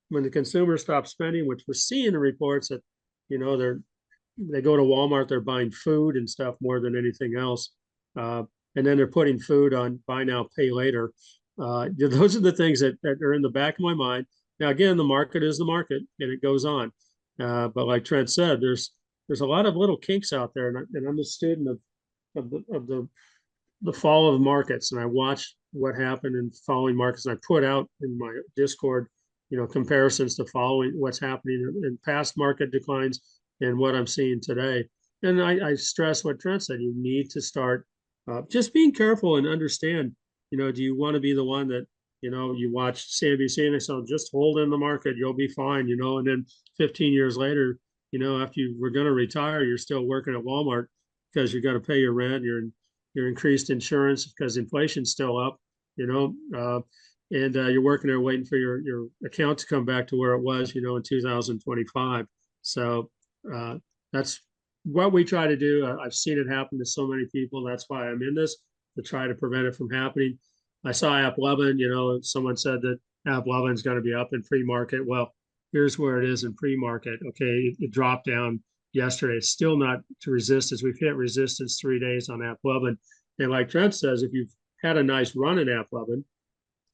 Speaker 4: when the consumer stops spending, which we're seeing in reports that, they go to Walmart, they're buying food and stuff more than anything else. And then they're putting food on buy now, pay later. Those are the things that are in the back of my mind. Now, again, the market is the market, and it goes on. But like Trent said, there's a lot of little kinks out there, and I'm a student of the fall of markets, and I watch what happened in falling markets, and I put out in my Discord, comparisons to following what's happening in past market declines and what I'm seeing today. And I stress what Trent said: you need to start just being careful and understand. Do you want to be the one that you watch CNBC and they say, just hold in the market, you'll be fine, and then 15 years later, after you were going to retire, you're still working at Walmart because you got to pay your rent, your increased insurance because inflation's still up, and you're working there waiting for your account to come back to where it was, in 2025. So that's what we try to do. I've seen it happen to so many people. That's why I'm in this, to try to prevent it from happening. I saw AppLovin, someone said that AppLovin's going to be up in pre-market. Well, here's where it is in pre-market. Okay, it dropped down yesterday. It's still not to resistance. We've hit resistance 3 days on AppLovin. And like Trent says, if you've had a nice run in AppLovin,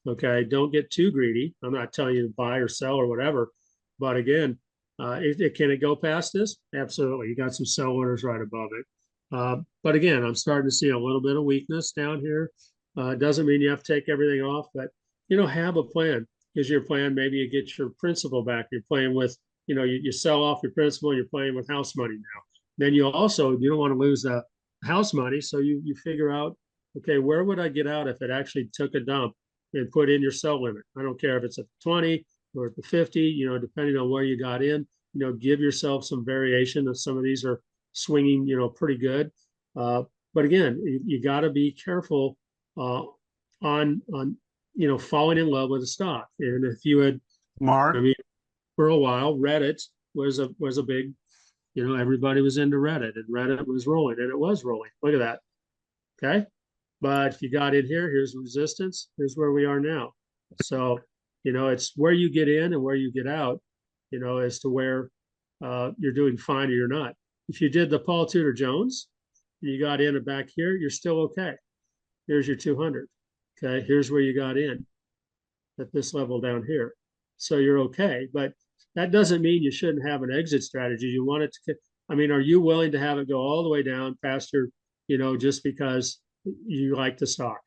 Speaker 4: okay, don't get too greedy. I'm not telling you to buy or sell or whatever. But again, can it go past this? Absolutely. You got some sell orders right above it. But again, I'm starting to see a little bit of weakness down here. Doesn't mean you have to take everything off, but have a plan. Is your plan maybe you get your principal back? You're playing with, you sell off your principal and you're playing with house money now. Then you don't want to lose the house money, so you figure out, okay, where would I get out if it actually took a dump, and put in your sell limit? I don't care if it's at 20 or at the 50, depending on where you got in. Give yourself some variation. If some of these are swinging, pretty good. But again, you got to be careful on falling in love with a stock. And if you had,
Speaker 2: Mark,
Speaker 4: for a while, Reddit was a big, everybody was into Reddit, and Reddit was rolling, and it was rolling. Look at that. Okay. But if you got in here, here's resistance. Here's where we are now. So, it's where you get in and where you get out, as to where you're doing fine or you're not. If you did the Paul Tudor Jones, you got in and back here, you're still okay. Here's your 200. Okay, here's where you got in at this level down here. So you're okay, but that doesn't mean you shouldn't have an exit strategy. You want it to, are you willing to have it go all the way down past your, just because you like the stock?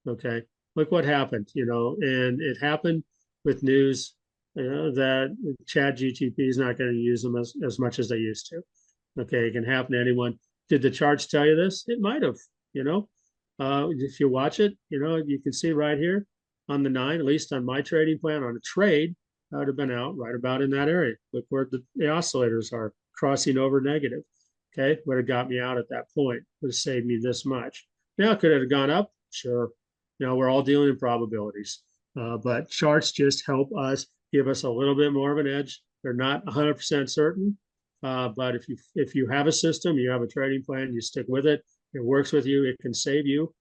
Speaker 4: Okay, look what happened, and it happened with news that ChatGPT is not going to use them as much as they used to. Okay, it can happen to anyone. Did the charts tell you this? It might have, if you watch it, you can see right here on the 9, at least on my trading plan, on a trade, I would have been out right about in that area. Look where the oscillators are crossing over negative. Okay, would have got me out at that point. Would have saved me this much. Now, could it have gone up? Sure. We're all dealing in probabilities, but charts just help us, give us a little bit more of an edge. They're not 100% certain, but if you have a system, you have a trading plan, you stick with it. It works with you. It can save you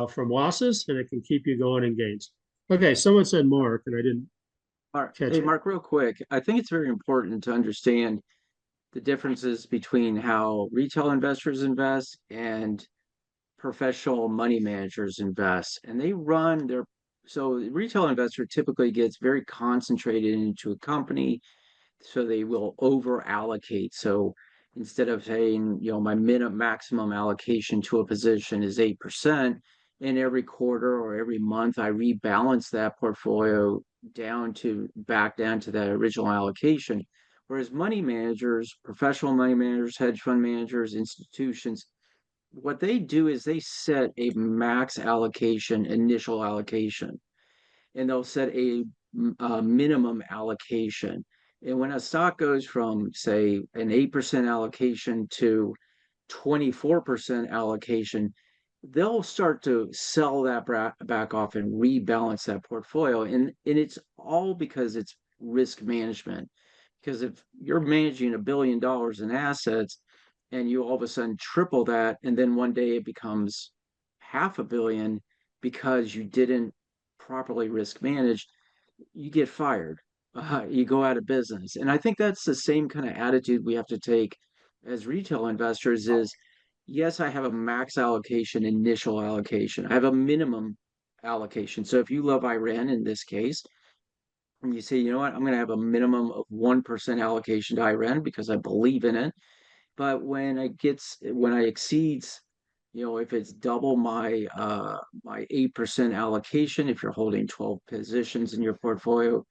Speaker 4: from losses, and it can keep you going in gains. Okay, someone said Mark, and I didn't catch it.
Speaker 1: Mark, real quick. I think it's very important to understand the differences between how retail investors invest and professional money managers invest. And they run their, so the retail investor typically gets very concentrated into a company, so they will over allocate. So instead of saying, my maximum allocation to a position is 8%, And every quarter or every month, I rebalance that portfolio back down to that original allocation. Whereas money managers, professional money managers, hedge fund managers, institutions, what they do is they set a max allocation, initial allocation, and they'll set a minimum allocation. And when a stock goes from, say, an 8% allocation to 24% allocation, they'll start to sell that back off and rebalance that portfolio. And it's all because it's risk management. Because if you're managing $1 billion in assets and you all of a sudden triple that, and then one day it becomes $500 million because you didn't properly risk manage, you get fired. You go out of business. And I think that's the same kind of attitude we have to take as retail investors is, yes, I have a max allocation, initial allocation. I have a minimum allocation. So if you love Iran in this case, and you say, you know what, I'm going to have a minimum of 1% allocation to Iran because I believe in it. But when I exceeds, if it's double my 8% allocation, if you're holding 12 positions in your portfolio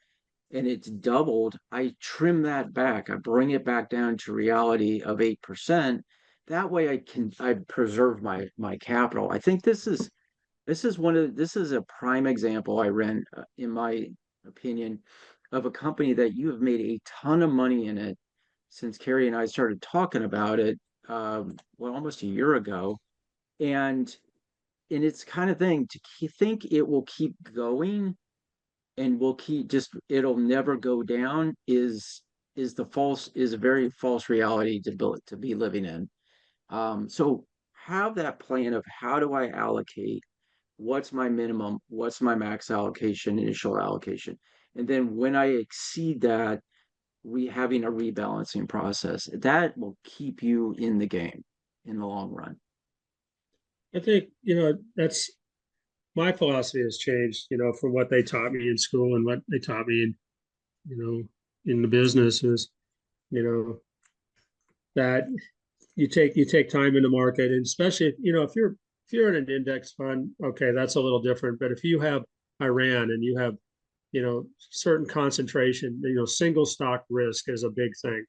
Speaker 1: and it's doubled, I trim that back. I bring it back down to reality of 8%. That way I preserve my capital. I think this is a prime example, I ran, in my opinion, of a company that you have made a ton of money in it since Kerry and I started talking about it, well, almost a year ago. And it's kind of thing to think it will keep going and will keep it'll never go down is a very false reality to be living in. So have that plan of how do I allocate, what's my minimum, what's my max allocation, initial allocation, and then when I exceed that, having a rebalancing process that will keep you in the game in the long run.
Speaker 4: I think, that's my philosophy has changed, from what they taught me in school and what they taught me in the business is, that you take time in the market, and especially if you're in an index fund, okay, that's a little different. But if you have Iran and you have, certain concentration, single stock risk is a big thing.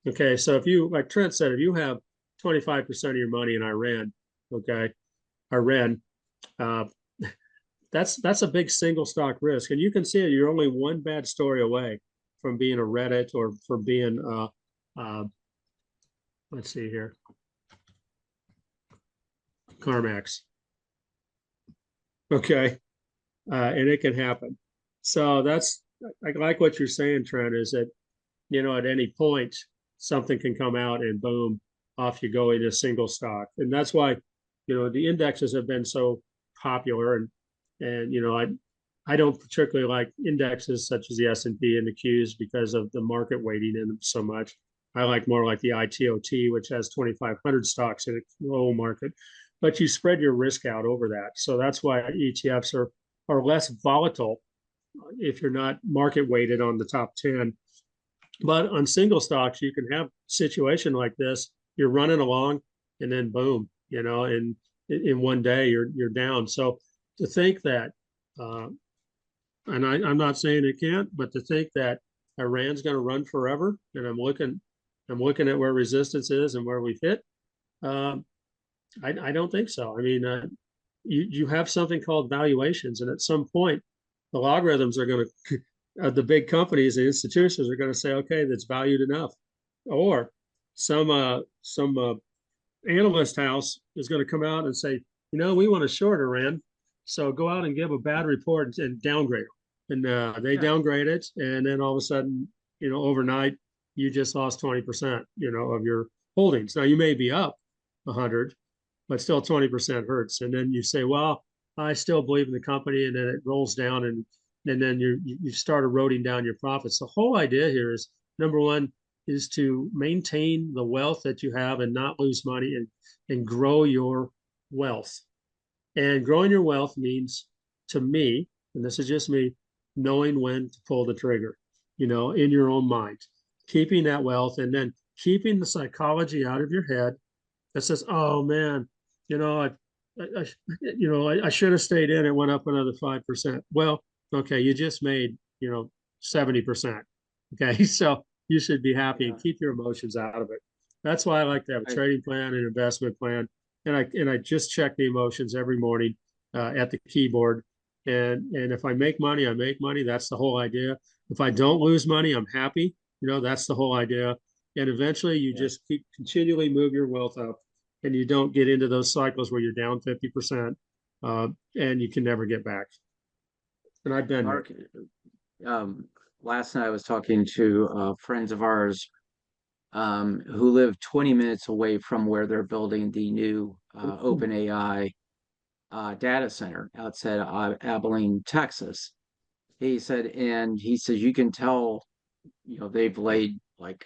Speaker 4: Okay, so if you, like Trent said, if you have 25% of your money in Iran, okay, Iran, that's a big single stock risk, and you can see it. You're only one bad story away from being a Reddit or from being let's see here, CarMax. Okay, and it can happen. So I like what you're saying, Trent, is that at any point something can come out and boom, off you go into single stock, and that's why the indexes have been so popular, and I don't particularly like indexes such as the S&P and the Qs because of the market weighting in them so much. I like more like the ITOT, which has 2,500 stocks in a global market, but you spread your risk out over that. So that's why ETFs are less volatile if you're not market weighted on the top 10. But on single stocks, you can have a situation like this. You're running along, and then boom, in one day you're down. So to think that, and I'm not saying it can't, but to think that Iran's going to run forever, and I'm looking at where resistance is and where we've hit. I don't think so. I mean, you have something called valuations, and at some point, the logarithms are going to, the big companies and institutions are going to say, okay, that's valued enough, or some analyst house is going to come out and say, we want to short Iran, so go out and give a bad report and downgrade them, and they downgrade it, and then all of a sudden, overnight, you just lost 20%, of your holdings. Now you may be up 100, but still 20% hurts. And then you say, well, I still believe in the company, and then it rolls down, and then you start eroding down your profits. The whole idea here is, number one, is to maintain the wealth that you have and not lose money, and grow your wealth. And growing your wealth means, to me, and this is just me, knowing when to pull the trigger, in your own mind, keeping that wealth, and then keeping the psychology out of your head that says, oh man, I should have stayed in. It went up another 5%. Well, okay, you just made, 70%. Okay, so you should be happy and
Speaker 1: Yeah.
Speaker 4: keep your emotions out of it. That's why I like to have a
Speaker 1: I-
Speaker 4: trading plan and investment plan. And I just check the emotions every morning at the keyboard. And if I make money, I make money. That's the whole idea. If I don't lose money, I'm happy. That's the whole idea. And eventually you
Speaker 1: Yeah.
Speaker 4: just keep continually move your wealth up and you don't get into those cycles where you're down 50% and you can never get back. And I've been there.
Speaker 1: Mark, last night I was talking to friends of ours who live 20 minutes away from where they're building the new OpenAI data center outside Abilene, Texas. He says you can tell, they've laid like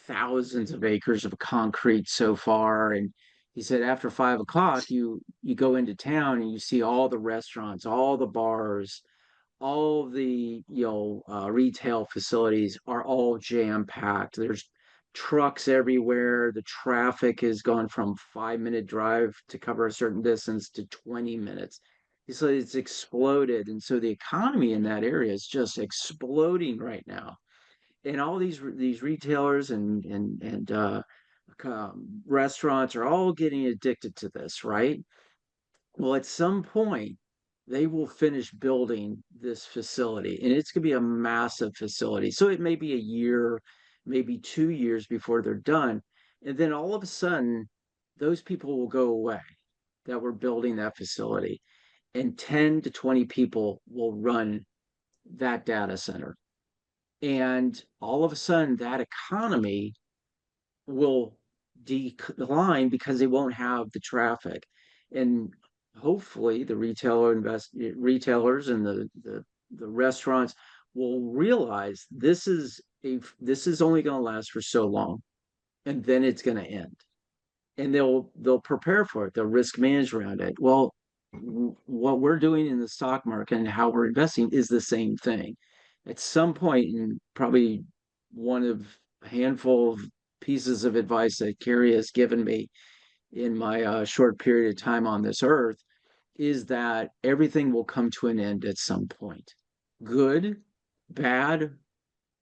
Speaker 1: thousands of acres of concrete so far. And he said after 5 o'clock, you go into town and you see all the restaurants, all the bars, all the retail facilities are all jam packed. There's trucks everywhere. The traffic is going from 5 minute drive to cover a certain distance to 20 minutes. So it's exploded, and so the economy in that area is just exploding right now. And all these retailers and restaurants are all getting addicted to this, right? Well, at some point, they will finish building this facility, and it's going to be a massive facility. So it may be a year, maybe 2 years before they're done. And then all of a sudden, those people will go away that were building that facility, and 10 to 20 people will run that data center. And all of a sudden, that economy will decline because they won't have the traffic. And hopefully the retailers and the restaurants will realize this is only going to last for so long, and then it's going to end. And they'll prepare for it. They'll risk manage around it. Well, what we're doing in the stock market and how we're investing is the same thing. At some point, and probably one of a handful of pieces of advice that Kerry has given me in my short period of time on this earth is that everything will come to an end at some point. Good, bad,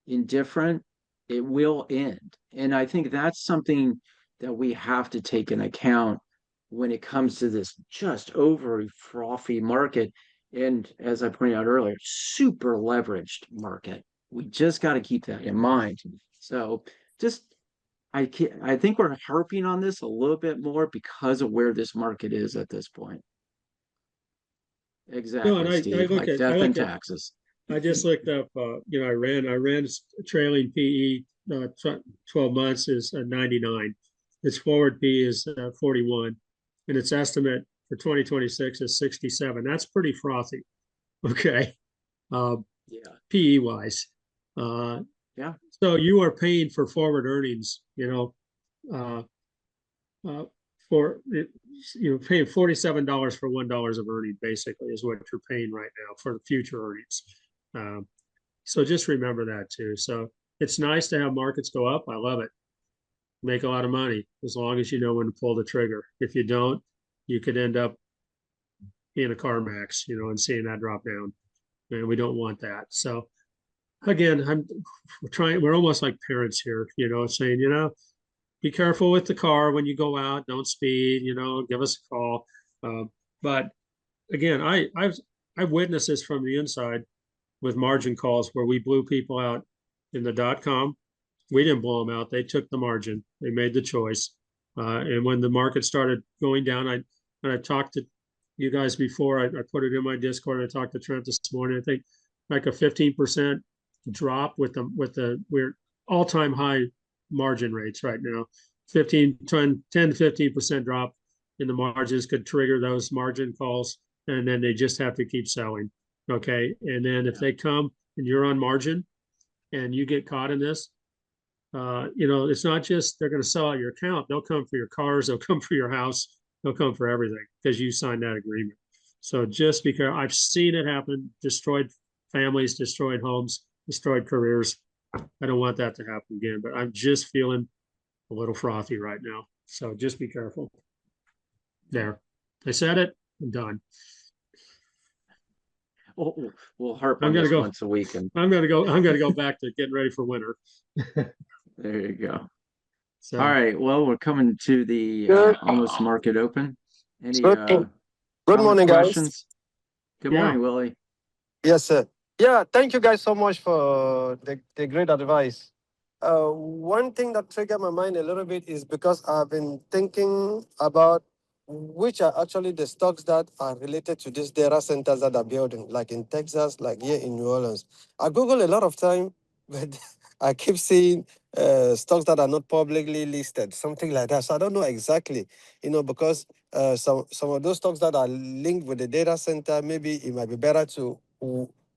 Speaker 1: indifferent, it will end. And I think that's something that we have to take into account when it comes to this just over frothy market. And as I pointed out earlier, super leveraged market. We just got to keep that in mind. So just I think we're harping on this a little bit more because of where this market is at this point.
Speaker 4: No,
Speaker 1: Exactly,
Speaker 4: and I
Speaker 1: Steve,
Speaker 4: look
Speaker 1: like
Speaker 4: at I
Speaker 1: death and
Speaker 4: look at
Speaker 1: taxes.
Speaker 4: I just looked up I ran trailing PE 12 months is 99. Its forward PE is 41 and its estimate for 2026 is 67. That's pretty frothy. Okay.
Speaker 1: Yeah,
Speaker 4: PE wise. Uh,
Speaker 1: yeah,
Speaker 4: so you are paying for forward earnings, uh, uh, for it, you're paying $47 for $1 of earning, basically, is what you're paying right now for the future earnings. So just remember that too. So it's nice to have markets go up. I love it. Make a lot of money as long as you know when to pull the trigger. If you don't, you could end up in a CarMax, and seeing that drop down. And we don't want that. So again, we're almost like parents here, saying, be careful with the car when you go out, don't speed, give us a call. But again, I've witnessed this from the inside with margin calls where we blew people out in the .com. We didn't blow them out. They took the margin. They made the choice. And when the market started going down, I talked to you guys before. I put it in my Discord. I talked to Trent this morning. I think like a 15% drop we're all-time high margin rates right now. 10 to 15% drop in the margins could trigger those margin calls, and then they just have to keep selling. Okay. And then if they come and you're on margin and you get caught in this, it's not just they're going to sell out your account. They'll come for your cars. They'll come for your house. They'll come for everything because you signed that agreement. So just because I've seen it happen, destroyed families, destroyed homes, destroyed careers. I don't want that to happen again, but I'm just feeling a little frothy right now. So just be careful there. I said it, I'm done.
Speaker 1: We'll harp
Speaker 4: I'm
Speaker 1: on
Speaker 4: gonna
Speaker 1: this
Speaker 4: go.
Speaker 1: once a week, and
Speaker 4: I'm gonna go back to getting ready for winter.
Speaker 1: there you go.
Speaker 4: So,
Speaker 1: All right. Well, we're coming to the
Speaker 6: Good.
Speaker 1: almost market open. Any
Speaker 6: Good, good
Speaker 1: comments,
Speaker 6: morning, guys.
Speaker 1: questions? Good
Speaker 4: Yeah.
Speaker 1: morning, Willie.
Speaker 6: Yes, sir. Yeah, thank you guys so much for the great advice. One thing that triggered my mind a little bit is because I've been thinking about which are actually the stocks that are related to these data centers that are building, like in Texas, like here in New Orleans. I Google a lot of time, but I keep seeing stocks that are not publicly listed, something like that. So I don't know exactly, because some of those stocks that are linked with the data center, maybe it might be better to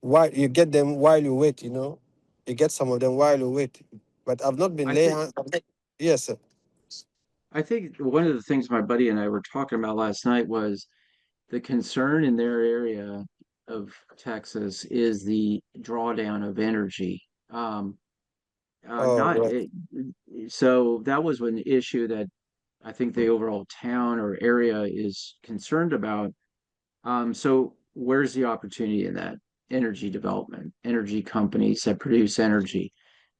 Speaker 6: while you get them while you wait. You get some of them while you wait. But I've not been
Speaker 1: I
Speaker 6: laying
Speaker 1: think
Speaker 6: hands. Yes, sir.
Speaker 1: I think one of the things my buddy and I were talking about last night was the concern in their area of Texas is the drawdown of energy.
Speaker 6: Oh,
Speaker 1: Not
Speaker 6: right.
Speaker 1: it, so that was an issue that I think the overall town or area is concerned about. So where's the opportunity in that? Energy development, energy companies that produce energy.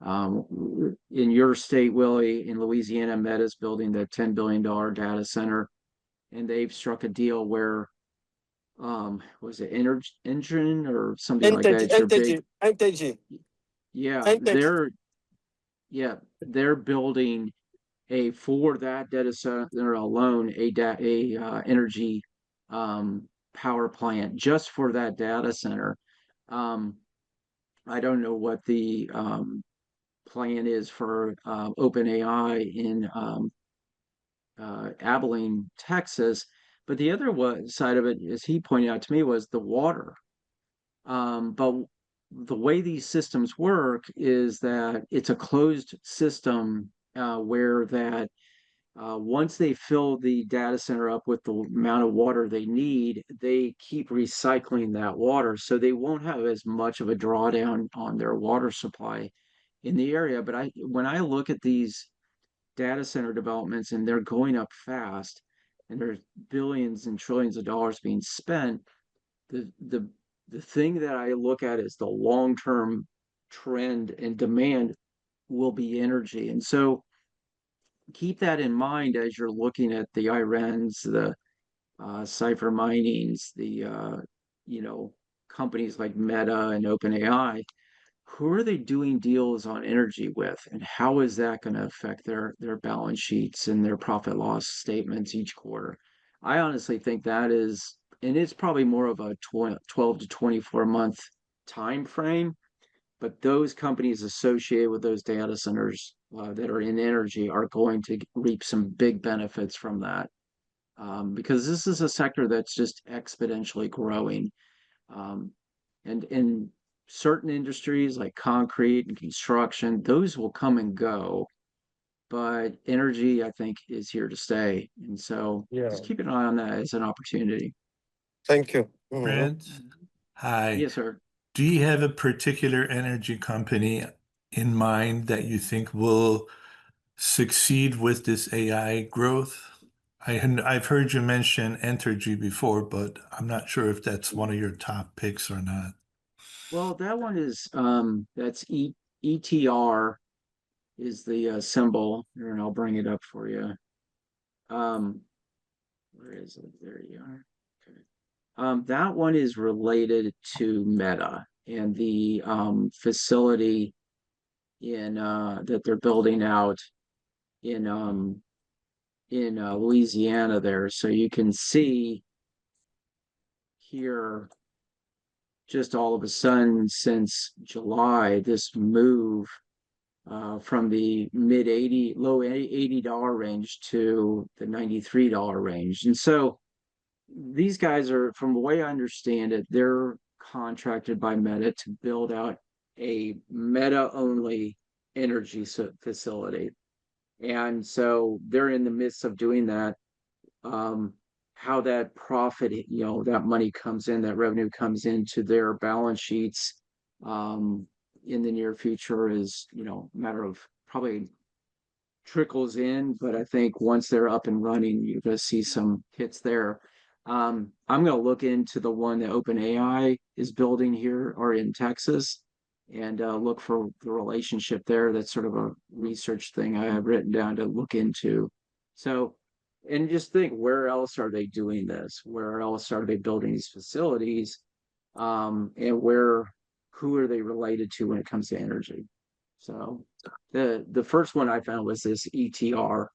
Speaker 1: In your state, Willie, in Louisiana, Meta's building the $10 billion data center, and they've struck a deal where, was it Energy Engine or something like that?
Speaker 6: NTG,
Speaker 1: It's your big,
Speaker 6: NTG,
Speaker 1: yeah,
Speaker 6: NTG.
Speaker 1: they're building for that data center alone energy power plant just for that data center. Um, I don't know what the plan is for OpenAI in Abilene, Texas, but the other side of it, as he pointed out to me, was the water. But the way these systems work is that it's a closed system where that once they fill the data center up with the amount of water they need, they keep recycling that water. So they won't have as much of a drawdown on their water supply in the area. But when I look at these data center developments and they're going up fast and there's billions and trillions of dollars being spent, the the the thing that I look at is the long-term trend and demand will be energy. And so keep that in mind as you're looking at the IRENs, the cipher minings, the companies like Meta and OpenAI. Who are they doing deals on energy with, and how is that going to affect their balance sheets and their profit loss statements each quarter? I honestly think that is, and it's probably more of a 12 to 24 month time frame, but those companies associated with those data centers that are in energy are going to reap some big benefits from that, because this is a sector that's just exponentially growing. Um, and in certain industries like concrete and construction, those will come and go, but energy, I think, is here to stay. And so
Speaker 6: Yeah.
Speaker 1: just keep an eye on that as an opportunity.
Speaker 6: Thank you.
Speaker 7: Brent, hi.
Speaker 1: Yes, sir.
Speaker 7: Do you have a particular energy company in mind that you think will succeed with this AI growth? I've heard you mention Entergy before, but I'm not sure if that's one of your top picks or not.
Speaker 1: Well, that one is that's ETR is the symbol here, and I'll bring it up for you. Where is it? There you are. Okay. That one is related to Meta and the facility in that they're building out in Louisiana there. So you can see here, just all of a sudden since July, this move from the low $80 range to the $93 range. And so these guys are, from the way I understand it, they're contracted by Meta to build out a Meta only energy facility. And so they're in the midst of doing that. How that profit, that money comes in, that revenue comes into their balance sheets in the near future is, a matter of probably trickles in. But I think once they're up and running, you're going to see some hits there. I'm going to look into the one that OpenAI is building here or in Texas and look for the relationship there. That's sort of a research thing I have written down to look into. So, and just think, where else are they doing this? Where else are they building these facilities? And who are they related to when it comes to energy? So the first one I found was this ETR,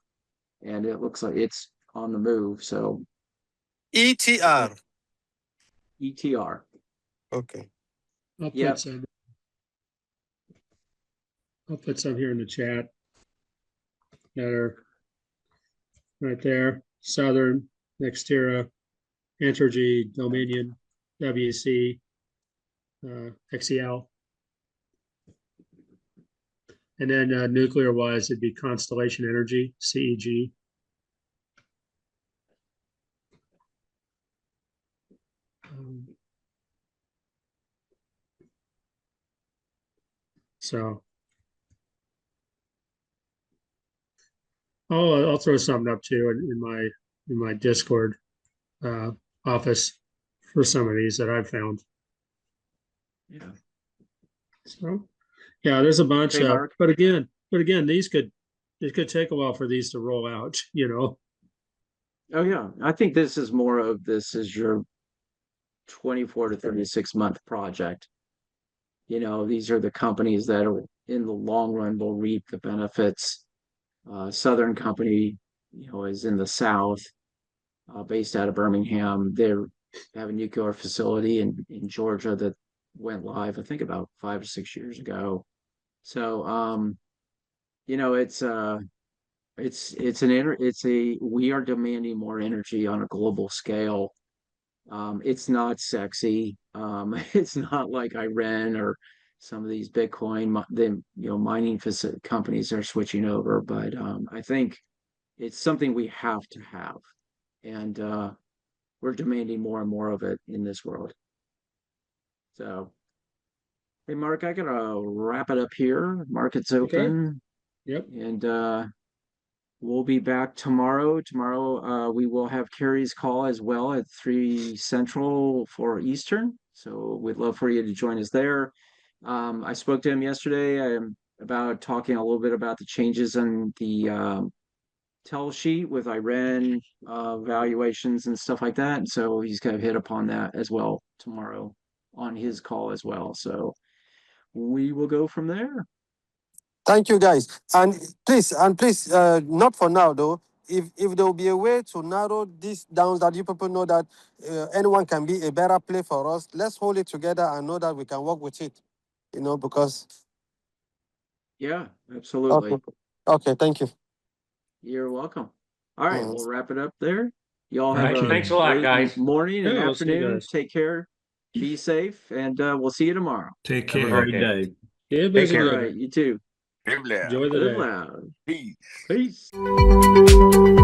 Speaker 1: and it looks like it's on the move. So
Speaker 6: ETR.
Speaker 1: ETR.
Speaker 6: Okay.
Speaker 4: I'll
Speaker 1: Yep.
Speaker 4: put some here in the chat that are right there. Southern, Nextera, Entergy, Dominion, WC, XEL. And then nuclear wise, it'd be Constellation Energy, CEG. So I'll throw something up too in my Discord office for some of these that I've found.
Speaker 1: Yeah.
Speaker 4: So yeah, there's a bunch
Speaker 1: Okay,
Speaker 4: of,
Speaker 1: Mark.
Speaker 4: but again, it could take a while for these to roll out, you know.
Speaker 1: Oh yeah. I think this is more of this is your 24 to 36 month project. You know, these are the companies that are in the long run will reap the benefits. Southern Company, you know, is in the South, based out of Birmingham. They have a nuclear facility in Georgia that went live, I think, about 5 or 6 years ago. So, you know, we are demanding more energy on a global scale. It's not sexy. It's not like Iran or some of these Bitcoin, mining companies are switching over, but I think it's something we have to have, and we're demanding more and more of it in this world. So, hey, Mark, I gotta wrap it up here. Market's open.
Speaker 4: Yep.
Speaker 1: And we'll be back tomorrow. Tomorrow, we will have Kerry's call as well at 3 Central for Eastern. So we'd love for you to join us there. I spoke to him yesterday about talking a little bit about the changes in the tell sheet with Iran valuations and stuff like that. And so he's going to hit upon that as well tomorrow on his call as well. So we will go from there.
Speaker 6: Thank you, guys. And please, not for now though. If there will be a way to narrow this down, that you people know that anyone can be a better play for us, let's hold it together and know that we can work with it. You know, because
Speaker 1: Yeah, absolutely.
Speaker 6: Okay, thank you.
Speaker 1: You're welcome. All right,
Speaker 6: Mm.
Speaker 1: we'll wrap it up there. Y'all have
Speaker 7: Thank
Speaker 1: a
Speaker 7: you.
Speaker 5: Thanks a lot,
Speaker 1: great
Speaker 5: guys.
Speaker 1: morning and
Speaker 4: Yeah, we'll see you
Speaker 1: afternoon.
Speaker 4: guys.
Speaker 1: Take care. Be safe, and we'll see you tomorrow.
Speaker 7: Take
Speaker 2: Have a
Speaker 7: care.
Speaker 2: great day.
Speaker 4: Yeah, busy
Speaker 5: care.
Speaker 1: All
Speaker 4: living.
Speaker 1: right, you too.
Speaker 8: Live loud.
Speaker 4: Enjoy the
Speaker 1: Live
Speaker 4: day.
Speaker 1: loud.
Speaker 8: Peace.
Speaker 1: Peace.